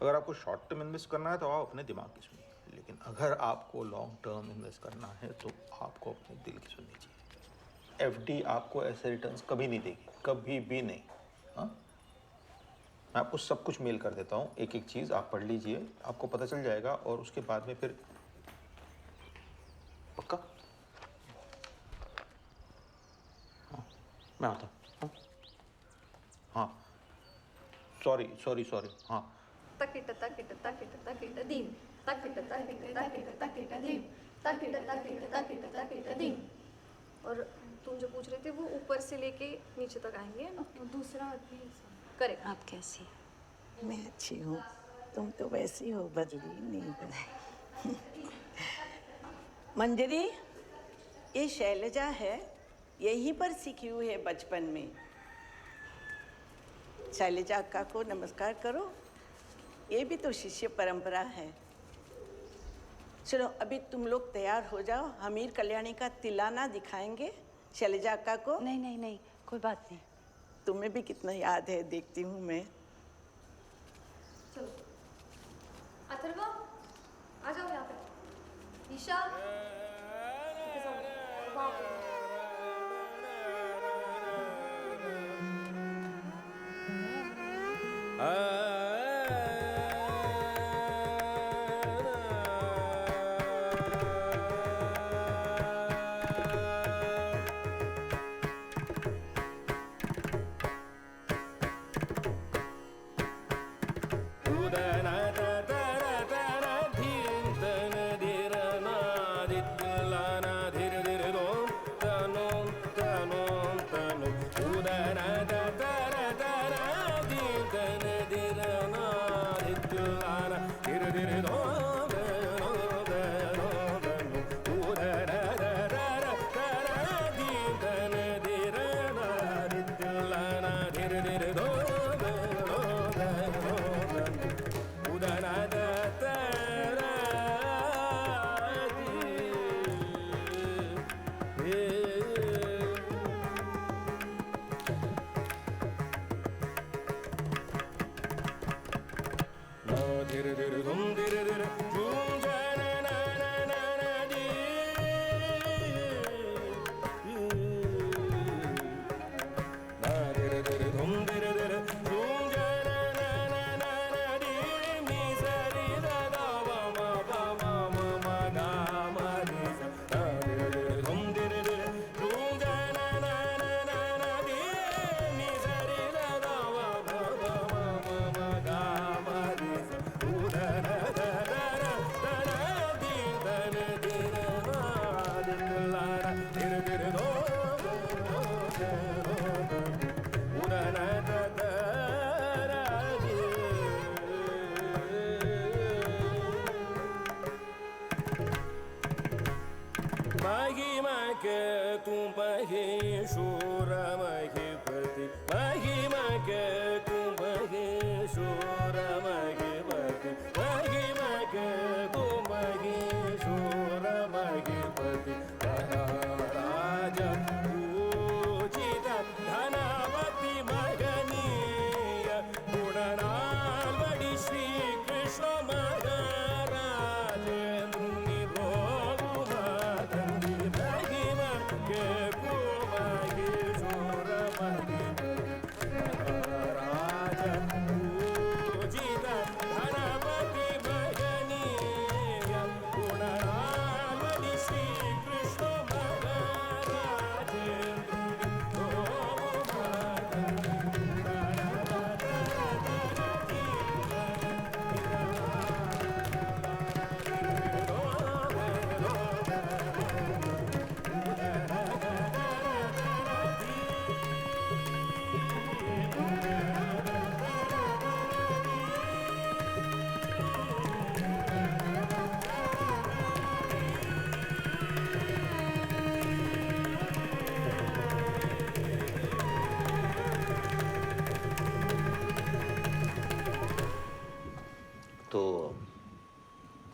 F: अगर आपको शॉर्ट टर्म इन्वेस्ट करना है तो आप अपने दिमाग की सुनिए, लेकिन अगर आपको लॉन्ग टर्म इन्वेस्ट करना है तो आपको अपने दिल की सुननी चाहिए। एफडी आपको ऐसे रिटर्न्स कभी नहीं देगी, कभी भी नहीं। हाँ, मैं आपको सब कुछ मेल कर देता हूँ, एक एक चीज़ आप पढ़ लीजिए, आपको पता चल जाएगा। और उसके बाद में फिर पक्का? हाँ, मैं आता हूँ। हाँ, सॉरी सॉरी सॉरी। हाँ,
Q: तकिट तकिट तकिट तकिट दीम, तकिट तकिट तकिट तकिट दीम, तकिट तकिट तकिट तकिट दीम। और तुम जो पूछ रहे थे वो ऊपर से लेके नीचे तक आएंगे ना, और दूसरा आदमी करेक्ट।
I: आप कैसी?
J: मैं अच्छी हूँ, तुम तो वैसी हो, बदली नहीं बदली। मंजरी, ये शैलजा है, यहीं पर सीखी हुई है बचपन में। शैलजा अक्का को नमस्कार करो, ये भी तो शिष्य परंपरा है। चलो अभी तुम लोग तैयार हो जाओ, हमीर कल्याणी का तिलाना दिखाएंगे शैलजा अक्का को।
I: नहीं नहीं नहीं, कोई बात नहीं।
J: तुम्हें भी कितना याद है, देखती हूँ मैं।
Q: चलो अथर्व, आ जाओ यहाँ पे। ईशा,
P: तो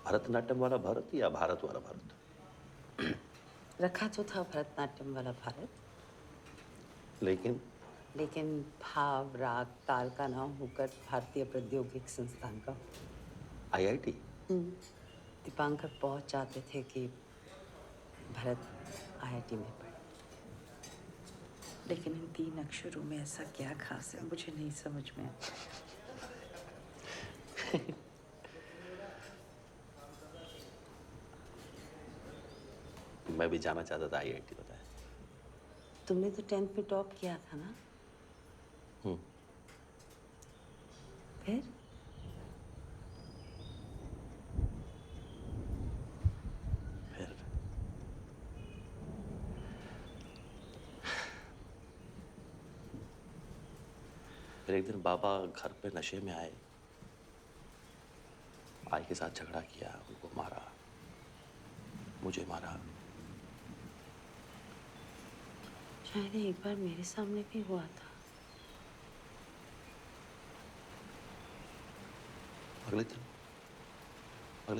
P: भरतनाट्यम वाला भरत या भारत वाला भारत?
I: रखा तो था भरतनाट्यम वाला भारत, लेकिन भाव राग ताल का नाम होकर भारतीय प्रौद्योगिकी संस्थान का।
P: IIT?
I: दीपांकर बहुत चाहते थे कि भरत IIT में पढ़े, लेकिन इन 3 अक्षरों में ऐसा क्या खास है मुझे नहीं समझ में आता।
P: मैं भी जाना चाहता था IIT, बताया।
I: तुमने तो 10th में टॉप किया था ना? फिर
P: फिर एक दिन बाबा घर पे नशे में आए, आई के साथ झगड़ा किया, उनको मारा, मुझे मारा।
I: शायद एक बार मेरे सामने भी हुआ था।
P: अगले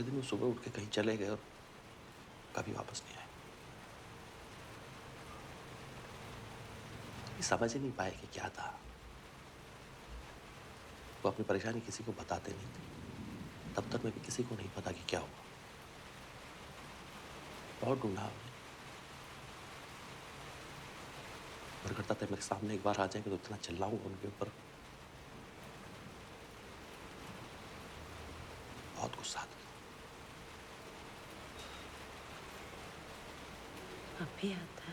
P: दिन वो सुबह उठ के कहीं चले गए और कभी वापस नहीं आए। समझ ही नहीं पाए कि क्या था। वो अपनी परेशानी किसी को बताते नहीं थे। दफ्तर में भी किसी को नहीं पता कि क्या हुआ। बहुत ढूंढा हमने, और करता था मेरे सामने एक बार आ जाएंगे तो इतना चिल्लाऊंगा उनके ऊपर
I: भी आता है।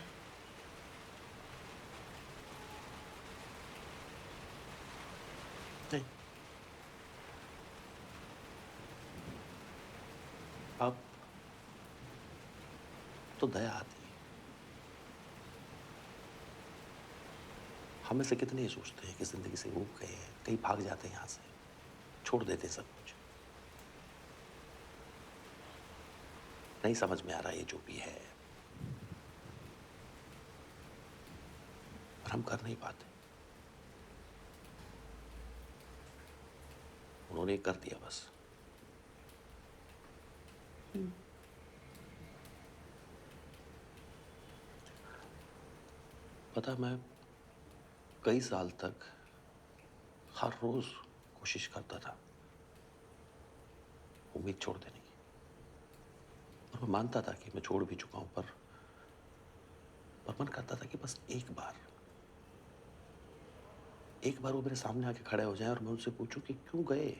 P: नहीं, अब तो दया आती है। हमें से कितने ही सोचते हैं कि जिंदगी से ऊब गए हैं, कहीं भाग जाते हैं, यहाँ से छोड़ देते हैं सब कुछ। नहीं समझ में आ रहा ये जो भी है, पर हम कर नहीं पाते। उन्होंने कर दिया बस। पता, मैं कई साल तक हर रोज कोशिश करता था उम्मीद छोड़ देने की, और मैं मानता था कि मैं छोड़ भी चुका हूं, पर मन करता था कि बस एक बार वो मेरे सामने आके खड़े हो जाएं और मैं उनसे पूछूं कि क्यों गए।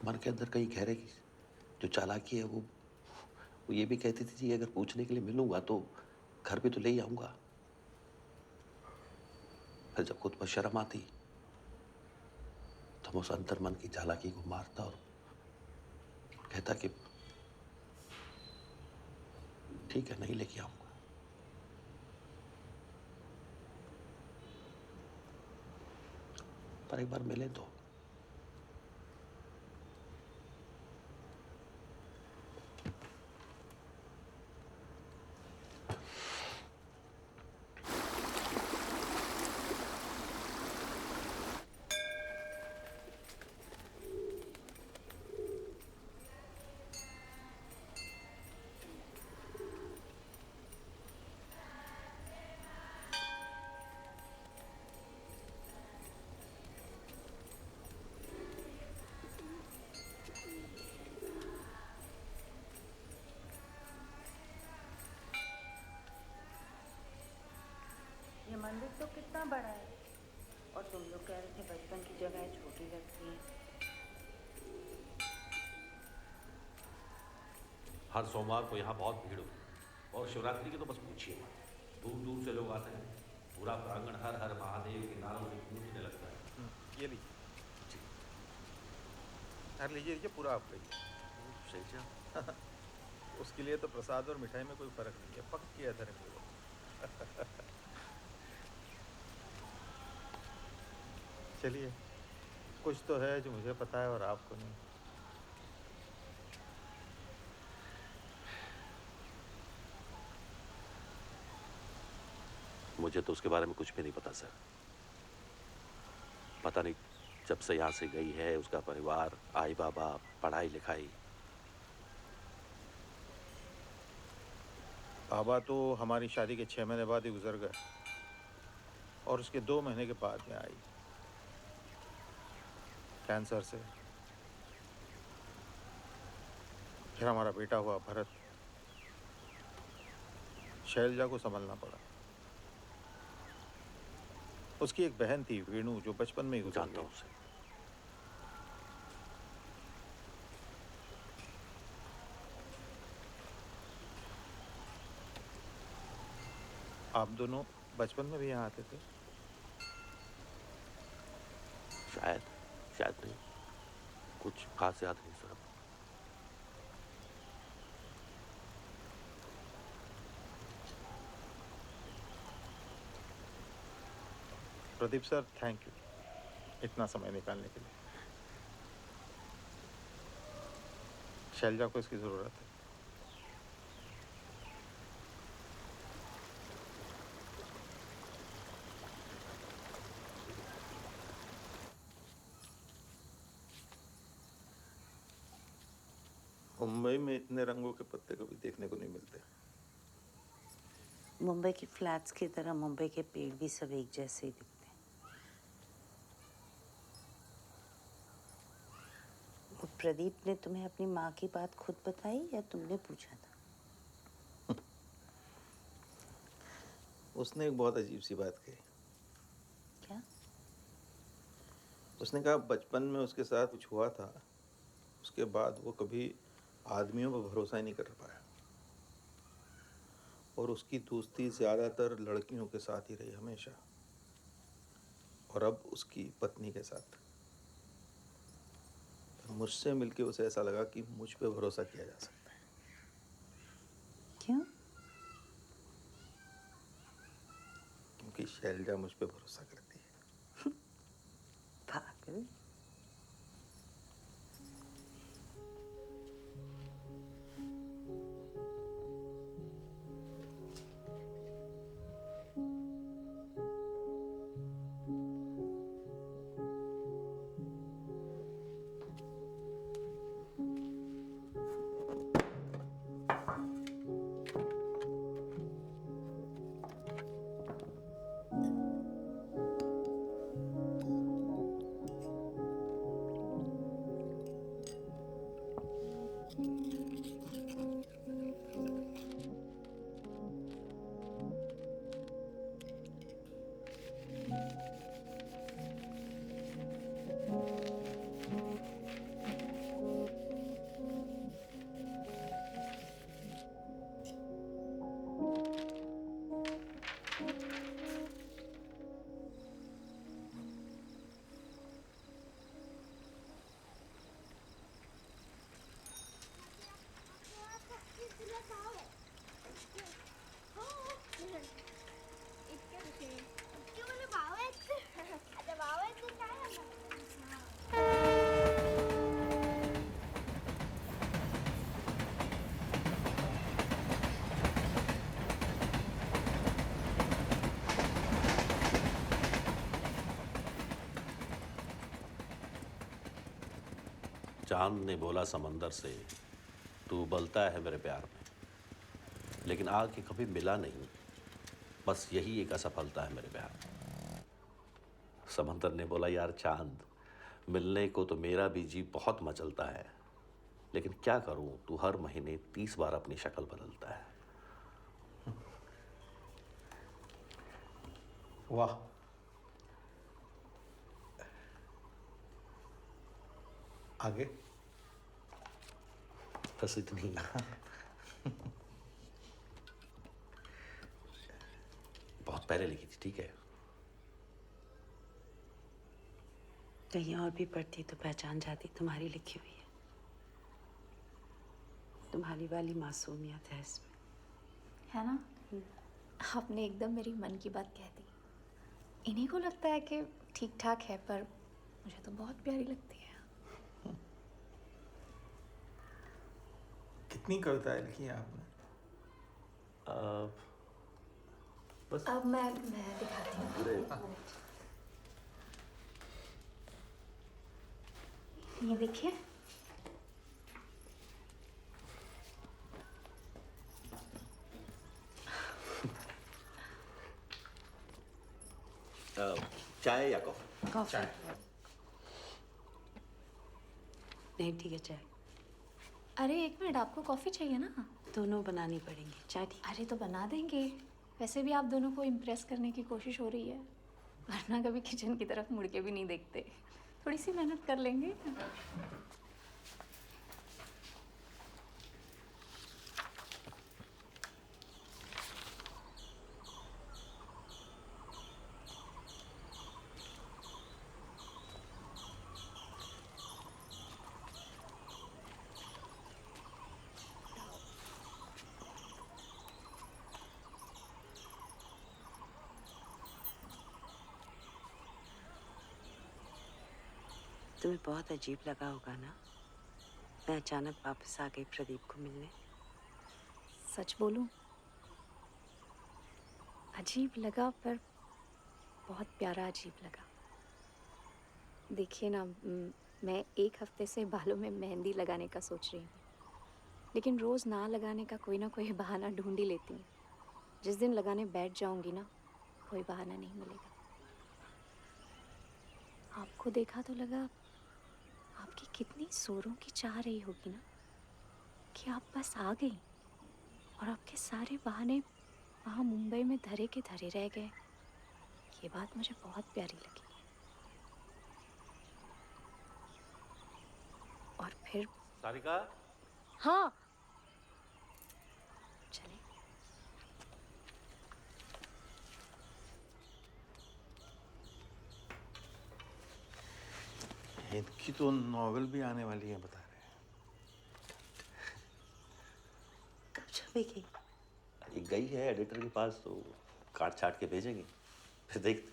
P: मन के अंदर कहीं गहरे की जो चालाकी है वो ये भी कहती थी कि अगर पूछने के लिए मिलूंगा तो घर भी तो ले ही आऊंगा। फिर जब खुद पर शर्म आती तो मैं उस अंतर मन की चालाकी को मारता और कहता कि ठीक है, नहीं लेके आऊंगा। पर एक बार मिले तो
I: ये मंदिर तो कितना बड़ा है, और तुम लोग कह रहे थे बचपन की जगह छोटी लगती है।
P: हर सोमवार को यहाँ बहुत भीड़ होती है, और शिवरात्रि की तो बस पूछिए मत। दूर दूर से लोग आते हैं, पूरा प्रांगण हर हर महादेव के नारों से गूंजने लगता है।
F: ये लीजिए, लीजिए पूरा आप लीजिए।
P: सही
F: उसके लिए तो प्रसाद और मिठाई में कोई फर्क नहीं है, पक्की अधर्मी लोग। चलिए, कुछ तो है जो मुझे पता है और आपको नहीं।
P: मुझे तो उसके बारे में कुछ भी नहीं पता सर। पता नहीं, जब से यहाँ से गई है उसका परिवार, आई बाबा, पढ़ाई लिखाई।
F: बाबा तो हमारी शादी के 6 महीने बाद ही गुजर गए, और उसके 2 महीने के बाद में आई कैंसर से। फिर हमारा बेटा हुआ भरत, शैलजा को संभलना पड़ा। उसकी एक बहन थी वेणु, जो बचपन में ही गुजर गई।
P: उसे
F: आप दोनों बचपन में भी यहाँ आते थे?
P: शायद नहीं, कुछ खास याद नहीं sir.
F: Pradeep sir, thank you इतना समय निकालने के लिए। शैलजा को इसकी ज़रूरत है। मुंबई में इतने रंगों के पत्ते कभी देखने को नहीं मिलते।
I: मुंबई के फ्लैट्स की तरह मुंबई के पेड़ भी सब एक जैसे ही दिखते हैं। वो प्रदीप ने तुम्हें अपनी माँ की बात खुद बताई या तुमने पूछा था?
F: उसने एक बहुत अजीब सी बात कही।
I: क्या?
F: उसने कहा बचपन में उसके साथ कुछ हुआ था, उसके बाद वो कभी आदमियों पर भरोसा ही नहीं कर पाया और उसकी दोस्ती ज़्यादातर लड़कियों के साथ ही रही हमेशा, और अब उसकी पत्नी के साथ। मुझसे मिलके उसे ऐसा लगा कि मुझ पे भरोसा किया जा सकता है।
I: क्यों?
F: क्योंकि शैलजा मुझ पे भरोसा करती है।
I: पागल।
P: चांद ने बोला समंदर से, तू उबलता है मेरे प्यार में, लेकिन आके कभी मिला नहीं। बस यही एक असफलता है मेरे प्यार में। समंदर ने बोला, यार चांद, मिलने को तो मेरा भी जी बहुत मचलता है, लेकिन क्या करूं, तू हर महीने 30 बार अपनी शक्ल बदलता है।
F: वाह, आगे?
P: बस इतनी। बहुत पहले लिखी थी, ठीक है?
I: कहीं और भी पढ़ती तो पहचान जाती, तुम्हारी लिखी हुई है। तुम्हारी वाली मासूमियत है इसमें,
Q: है ना? आपने एकदम मेरी मन की बात कह दी। इन्हीं को लगता है कि ठीक ठाक है, पर मुझे तो बहुत प्यारी लगती है।
F: कितनी कविताएं लिखी हैं आपने?
P: बस
Q: अब मैं दिखाती हूँ। ये देखिए,
P: चाय या कॉफी?
I: कॉफी। नहीं, ठीक है, चाय।
Q: अरे एक मिनट, आपको कॉफ़ी चाहिए ना?
I: दोनों बनानी पड़ेंगी। चाय ठीक?
Q: अरे तो बना देंगे। वैसे भी आप दोनों को इम्प्रेस करने की कोशिश हो रही है, वरना कभी किचन की तरफ मुड़ के भी नहीं देखते। थोड़ी सी मेहनत कर लेंगे।
I: तुम्हें बहुत अजीब लगा होगा ना, मैं अचानक वापस आ गई प्रदीप को मिलने।
Q: सच बोलूं, अजीब लगा, पर बहुत प्यारा अजीब लगा। देखिए ना, मैं एक हफ्ते से बालों में मेहंदी लगाने का सोच रही हूँ, लेकिन रोज़ ना लगाने का कोई ना कोई बहाना ढूंढ ही लेती हूँ। जिस दिन लगाने बैठ जाऊंगी ना, कोई बहाना नहीं मिलेगा। आपको देखा तो लगा आपकी कितनी जोरों की चाह रही होगी ना कि आप बस आ गई, और आपके सारे बहाने वहाँ मुंबई में धरे के धरे रह गए। ये बात मुझे बहुत प्यारी लगी। और फिर
P: सारिका,
L: हाँ
B: चले।
F: इनकी तो नॉवेल भी आने वाली है बता रहे हैं।
I: कब छपेगी?
P: अरे गई है एडिटर के पास, तो काट छाट के भेजेंगे, फिर देखते।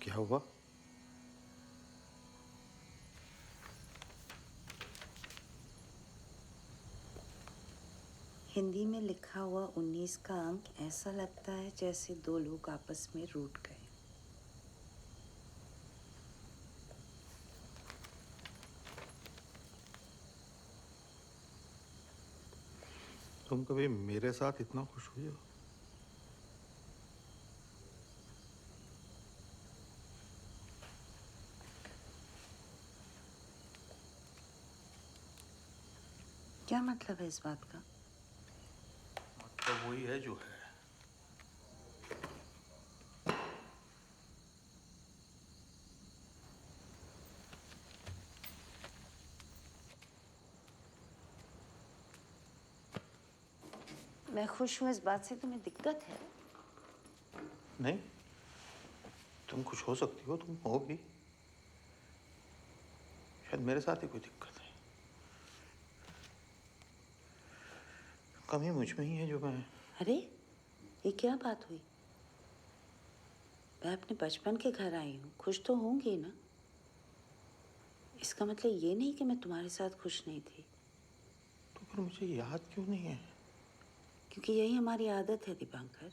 F: क्या हुआ?
I: हिंदी में लिखा हुआ 19 का अंक ऐसा लगता है जैसे दो लोग आपस में रूठ गए।
F: तुम कभी मेरे साथ इतना खुश हुई हो?
I: क्या मतलब है इस बात का?
F: मतलब वही है जो है।
I: मैं खुश हूँ इस बात से तुम्हें दिक्कत है?
F: नहीं, तुम खुश हो सकती हो, तुम हो भी। शायद मेरे साथ ही कोई दिक्कत है। कमी मुझ में ही है जो मैं।
I: अरे ये क्या बात हुई? मैं अपने बचपन के घर आई हूँ, खुश तो होंगी ना। इसका मतलब ये नहीं कि मैं तुम्हारे साथ खुश नहीं थी।
F: तो फिर मुझे याद क्यों नहीं है?
I: क्योंकि यही हमारी आदत है दीपांकर।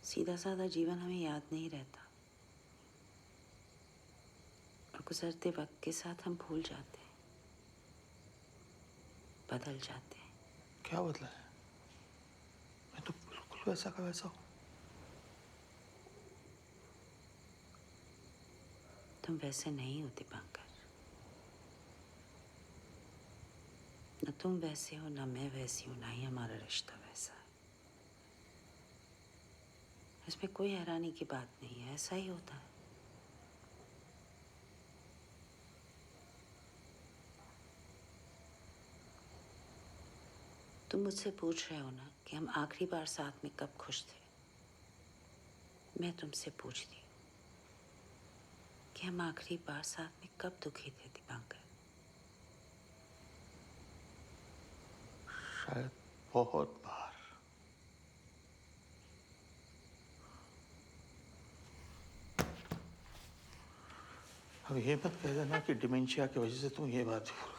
I: सीधा साधा जीवन हमें याद नहीं रहता और गुजरते वक्त के साथ हम भूल जाते हैं, बदल जाते हैं।
F: क्या बदला है? मैं तो बिल्कुल वैसा का वैसा हूँ।
I: तुम वैसे नहीं हो दीपांकर। न तुम वैसे हो, ना मैं वैसी हूं, ना ही हमारा रिश्ता वैसा है। इसमें कोई हैरानी की बात नहीं है, ऐसा ही होता है। तुम मुझसे पूछ रहे हो ना कि हम आखिरी बार साथ में कब खुश थे। मैं तुमसे पूछती हूँ कि हम आखिरी बार साथ में कब दुखी थे दीपांकर।
F: शायद बहुत बार। अब ये मत कह देना कि डिमेंशिया की वजह से तुम ये बात भूल गई।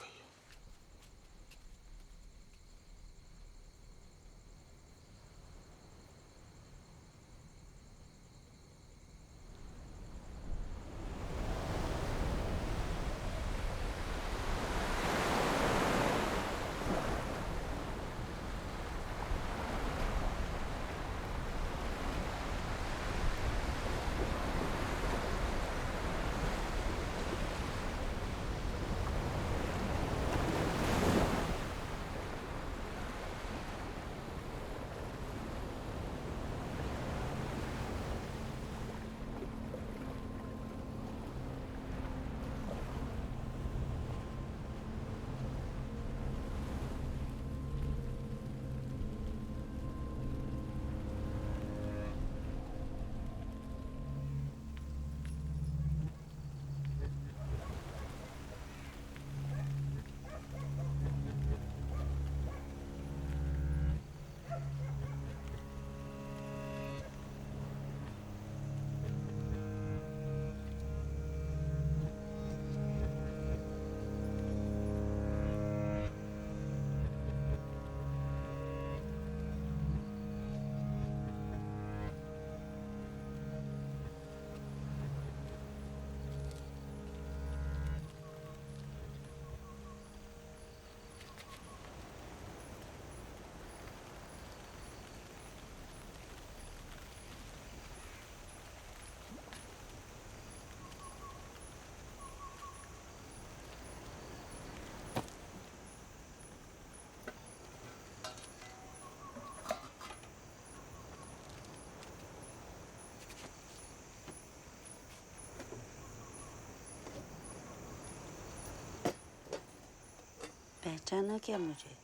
I: पहचाना क्या मुझे?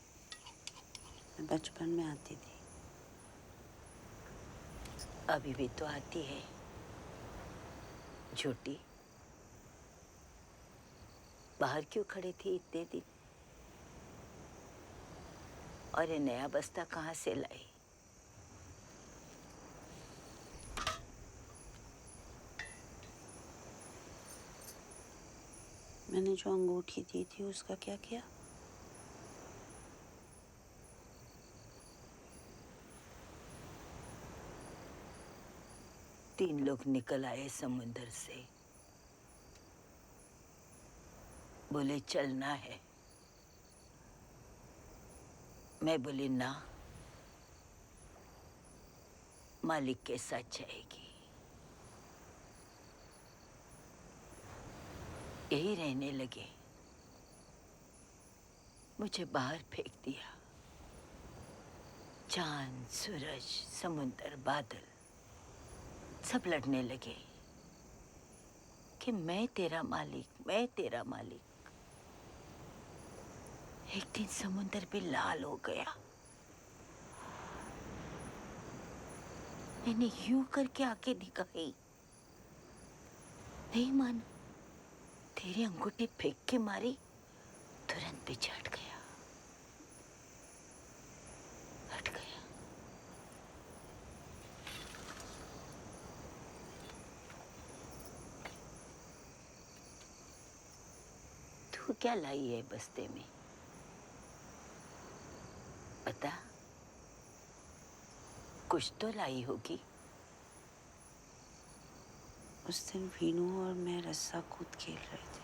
I: मैं बचपन में आती थी, अभी भी तो आती है। झूठी, बाहर क्यों खड़े थी इतने दिन? और ये नया बस्ता कहाँ से लाई? मैंने जो अंगूठी दी थी उसका क्या किया? तीन लोग निकल आए समुंदर से, बोले चलना है। मैं बोली ना, मालिक के साथ जाएगी। यही रहने लगे, मुझे बाहर फेंक दिया। चांद, सूरज, समुंदर, बादल सब लड़ने लगे कि मैं तेरा मालिक, मैं तेरा मालिक। एक दिन समुंदर भी लाल हो गया। मैंने यूं करके आके दिखाई, नहीं माना। तेरी अंगूठी फेंक के मारी, तुरंत पीछे हट गया, हट गया। क्या लाई है बस्ते में? बता, कुछ तो लाई होगी। उस दिन वीनू और मैं रस्सा कूद खेल रहे थे।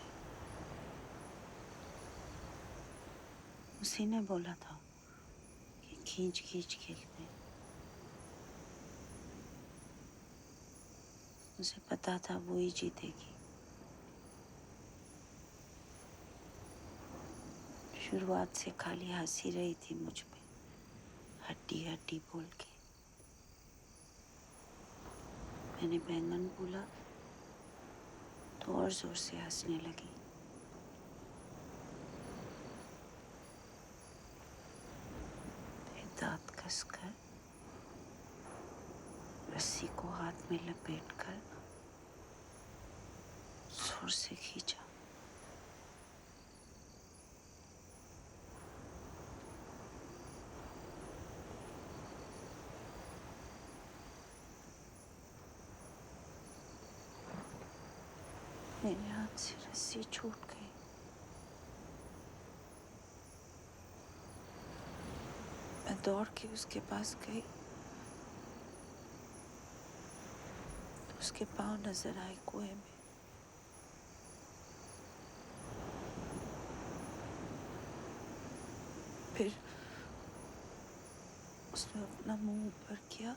I: उसी ने बोला था कि खींच खींच खेलते हैं। उसे पता था वो ही जीतेगी। शुरुआत से खाली हंसी रही थी मुझ पे, हड्डी हड्डी बोल के। मैंने बैंगन बोला तो और जोर से हंसने लगी। फिर दांत कसकर रस्सी को हाथ में लपेटकर जोर से खींचा। मेरे हाथ से रस्सी छूट गई। मैं दौड़ के उसके पास गई तो उसके पाँव नजर आए कुएं में। फिर उसने अपना मुंह ऊपर किया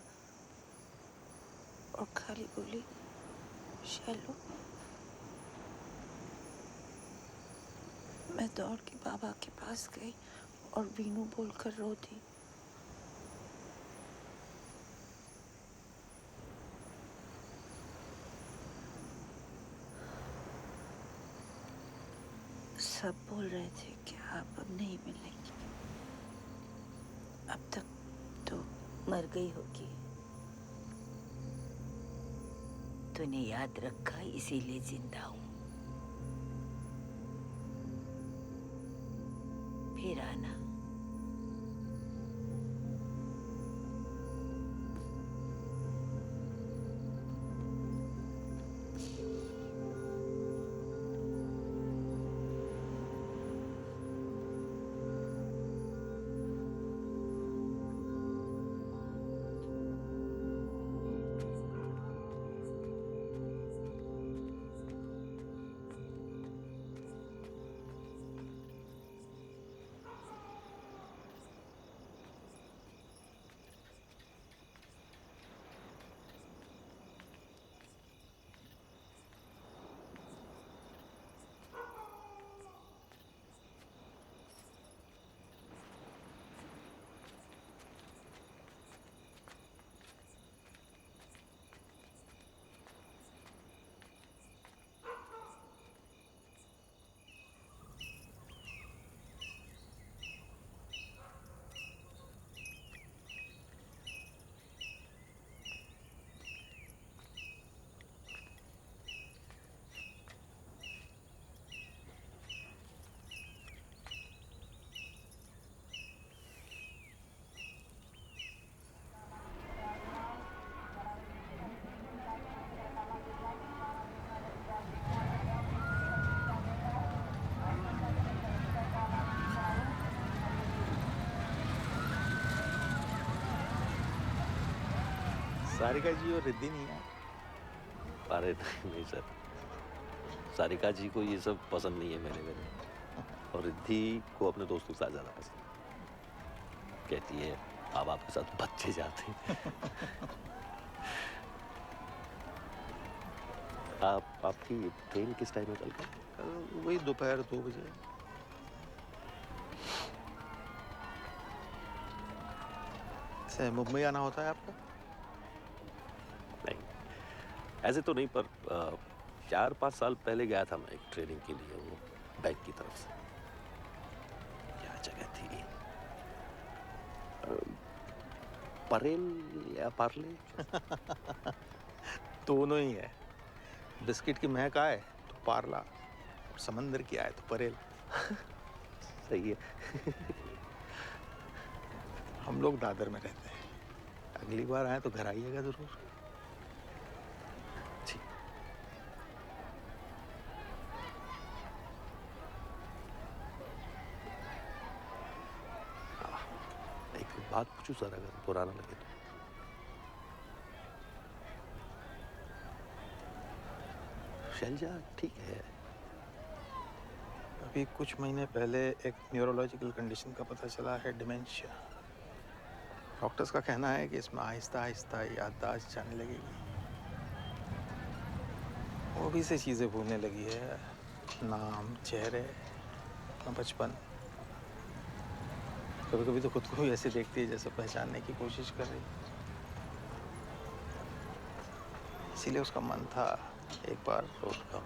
I: और खाली बोली, शैलो। मैं दौड़ के बाबा के पास गई और वीनू बोलकर रो दी। सब बोल रहे थे कि आप अब नहीं मिलेंगी, अब तक तो मर गई होगी। तूने याद रखा, इसीलिए जिंदा हूं। फिर आना।
F: सारिका जी और रिद्धि नहीं है?
P: अरे नहीं सर, सारिका जी को ये सब पसंद नहीं है मेरे। और रिद्धि को अपने दोस्तों के साथ ज़्यादा पसंद। कहती है अब आपके साथ बच्चे जाते हैं। आपकी ट्रेन किस टाइम में चलती है?
F: वही दोपहर 2 बजे। से मुंबई आना होता है आपका?
P: नहीं, ऐसे तो नहीं, पर 4-5 साल पहले गया था मैं एक ट्रेनिंग के लिए, वो बैंक की तरफ से। क्या जगह थी, परेल या पार्ले?
F: दोनों ही है। बिस्किट की महक आए तो पार्ला, और समंदर की आए तो परेल।
P: सही है।
F: हम लोग दादर में रहते हैं, अगली बार आए तो घर आइएगा जरूर।
P: बात पूछूं सर, अगर पुराना लगे तो? शैलजा ठीक है।
F: अभी कुछ महीने पहले एक न्यूरोलॉजिकल कंडीशन का पता चला है, डिमेंशिया। डॉक्टर्स का कहना है कि इसमें आहिस्ता आहिस्ता याददाश्त जाने लगेगी, वो भी से चीज़ें भूलने लगी है, नाम, चेहरे, अपना बचपन। कभी कभी तो खुद को भी ऐसे देखती है जैसे पहचानने की कोशिश कर रही। इसीलिए उसका मन था एक बार
P: उद्गम,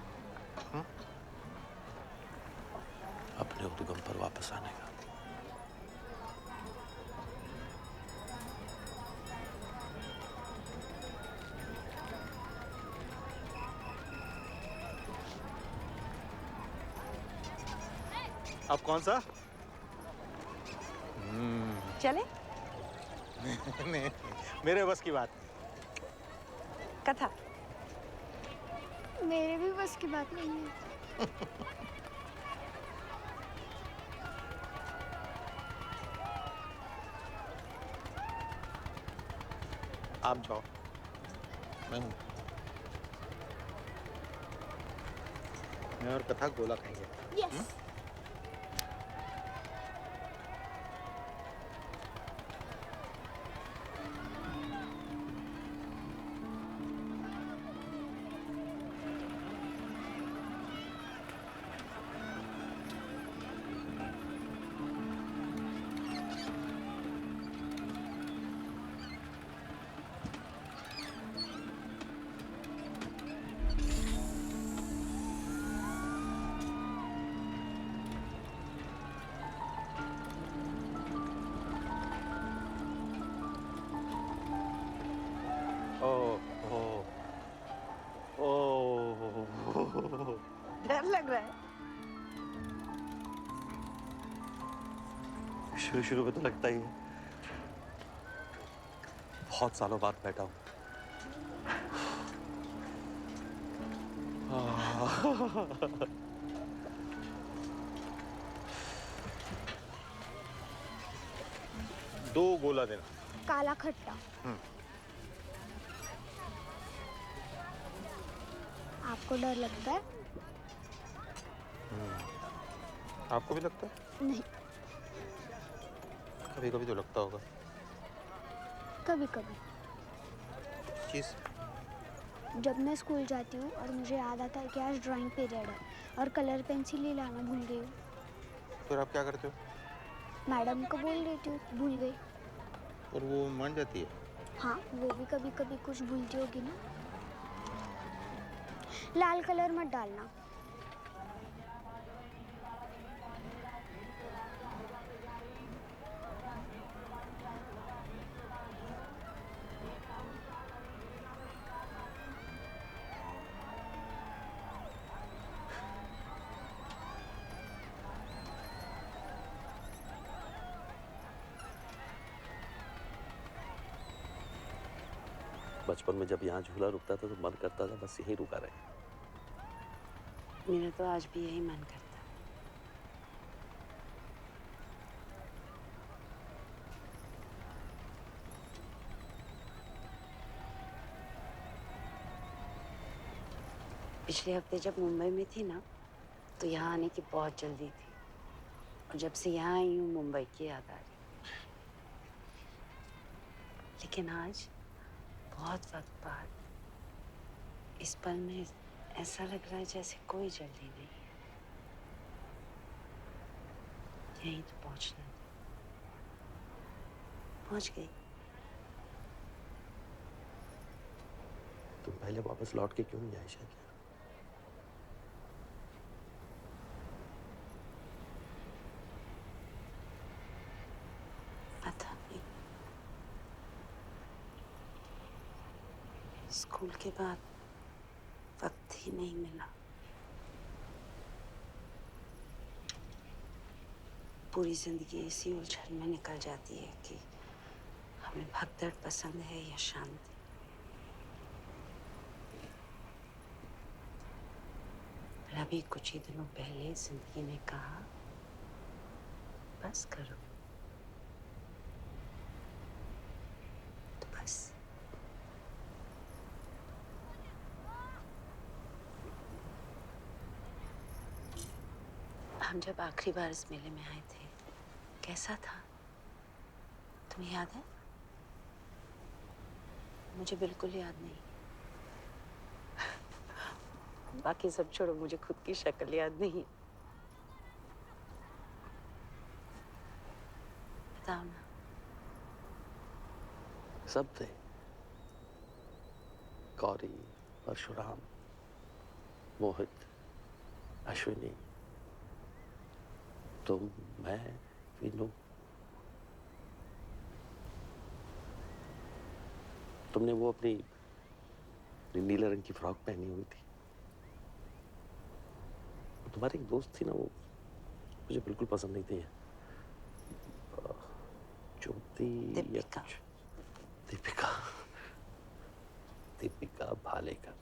P: अपने उद्गम पर वापस आने का।
F: अब कौन सा?
O: चले?
F: नहीं, मेरे बस की बात।
O: कथा
L: मेरे भी बस की बात नहीं है।
F: आप जाओ, मैं हूँ। मैं और कथा गोला खाएंगे।
L: यस।
H: डर लग रहा है?
P: शुरू शुरू में तो लगता ही है। बहुत सालों बाद बैठा हूं।
F: दो गोला देना।
L: काला खट्टा। आपको डर लगता है?
F: आपको भी लगता है?
L: नहीं,
F: कभी कभी तो लगता होगा।
L: कभी कभी।
F: चीज़?
L: जब मैं स्कूल जाती हूँ और मुझे याद आता है कि आज ड्राइंग पीरियड है और कलर पेंसिल ही लाना भूल गई हूँ,
F: फिर आप क्या करते हो?
L: मैडम को बोल देती हूँ भूल गई।
F: और वो मान जाती है?
L: हाँ, वो भी कभी कभी कुछ भूलती होगी ना। लाल कलर मत डालना।
P: बचपन में जब यहाँ झूला रुकता था तो मन करता था बस यहीं रुका रहे।
I: मेरा तो आज भी यही मन करता। पिछले हफ्ते जब मुंबई में थी ना, तो यहाँ आने की बहुत जल्दी थी, और जब से यहाँ आई हूँ मुंबई की याद आ रही। लेकिन आज बहुत वक्त बाद इस पल में ऐसा लग रहा है जैसे कोई जल्दी नहीं है। यहीं तो पहुंचना था। पहुंच गई।
P: तुम पहले वापस लौट के क्यों नहीं आई शायद?
I: पता नहीं, स्कूल के बाद वक्त ही नहीं मिला। पूरी जिंदगी इसी उलझन में निकल जाती है कि हमें भगदड़ पसंद है या शांति। पर अभी कुछ ही दिनों पहले जिंदगी ने कहा बस करो, हम जब आखिरी बार इस मेले में आए थे कैसा था तुम्हें याद है? मुझे बिल्कुल याद नहीं। बाकी सब छोड़ो, मुझे खुद की शक्ल याद नहीं। बताओ ना।
P: सब थे, गौरी, परशुराम, मोहित, अश्विनी, तुम, मैं, वीनू। तुमने वो अपनी नीले रंग की फ्रॉक पहनी हुई थी। तुम्हारी एक दोस्त थी ना, वो मुझे बिल्कुल पसंद नहीं थी। ज्योति या कुछ। दीपिका भालेकर।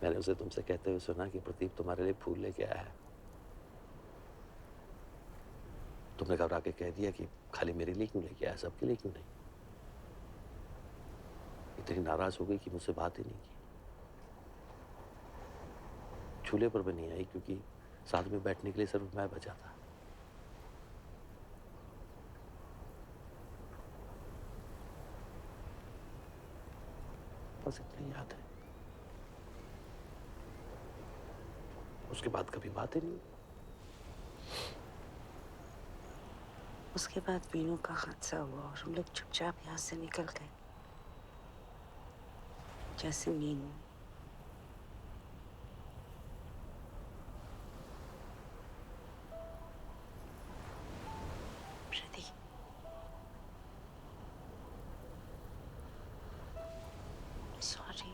P: मैंने उसे तुमसे कहते हुए सुना कि प्रदीप तुम्हारे लिए फूल लेके आया है। तुमने घबरा के कह दिया कि खाली मेरे लिए क्यों लेके आया, सबके लिए क्यों नहीं। इतनी नाराज हो गई कि मुझसे बात ही नहीं की। झूले पर भी नहीं आई क्योंकि साथ में बैठने के लिए सिर्फ मैं बचा था। बस इतनी याद है। उसके बाद कभी बात ही नहीं।
I: उसके बाद वीनू का हादसा हुआ और हम लोग चुपचाप यहाँ से निकल गए, जैसे मीनू। सॉरी।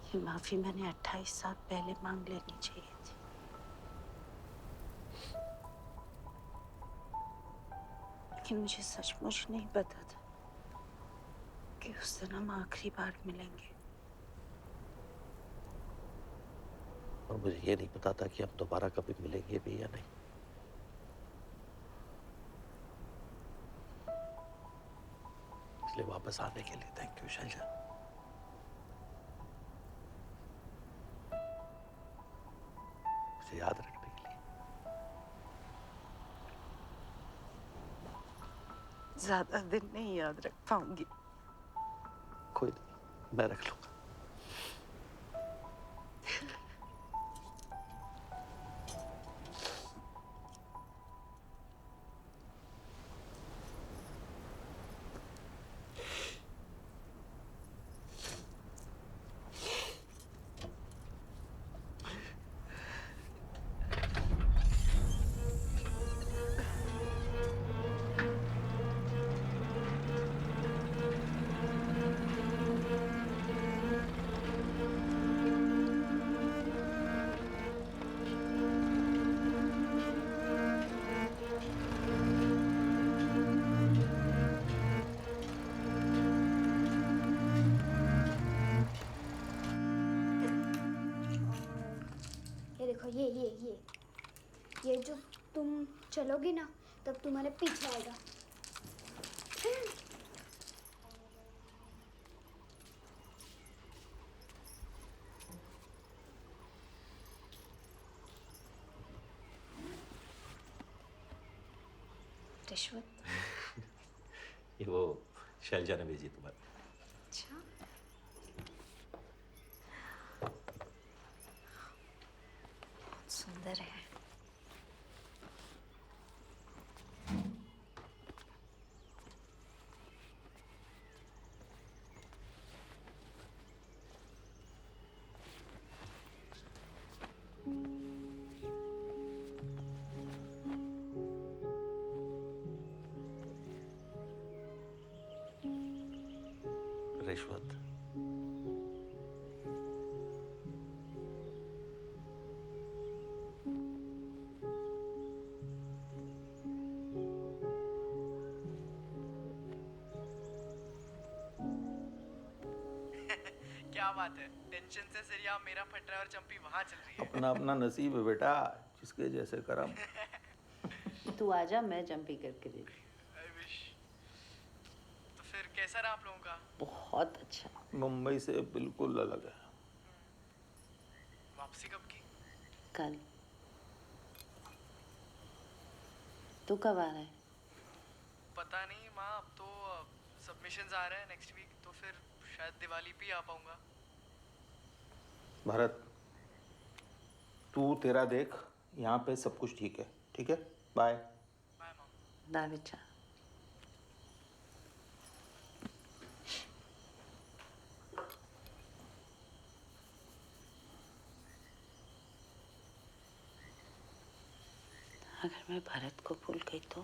I: ये माफी मैंने 28 साल पहले मांग लेनी चाहिए थी। लेकिन मुझे सचमुच नहीं पता था कि उस दिन हम आखिरी बार मिलेंगे।
P: और मुझे ये नहीं पता था कि हम दोबारा कभी मिलेंगे भी या नहीं। इसलिए वापस आने के लिए थैंक यू शैलजा। मुझे याद रखने के लिए।
I: ज्यादा दिन नहीं याद रख पाऊंगी।
P: कोई नहीं, मैं रख लूंगा।
L: ये देखो, ये जो तुम चलोगी ना तब तुम्हारे पीछे आएगा। रिश्वत।
P: ये वो शैलजा ने भेजी तुम्हारे।
L: अच्छा,
I: सुंदर है।
P: रिश्वत।
K: क्या बात है, टेंशन से सिरिया मेरा फट रहा है और चंपी वहां चल रही है।
F: अपना अपना नसीब है बेटा, जिसके जैसे करम।
I: तू आजा, मैं चंपी करके दे दूँ।
K: कैसा रहा आप लोगों का?
I: बहुत अच्छा।
F: मुंबई से बिल्कुल अलग है।
K: वापसी कब की?
I: कल। तू कब आ रहा है?
K: पता नहीं माँ, अब तो सबमिशंस आ रहे हैं नेक्स्ट वीक, तो फिर शायद दिवाली पे ही आ पाऊंगा।
F: भरत, तू तेरा देख, यहाँ पे सब कुछ ठीक है, ठीक है? बाय।
I: बाय बच्चा। अगर मैं भरत को भूल गई तो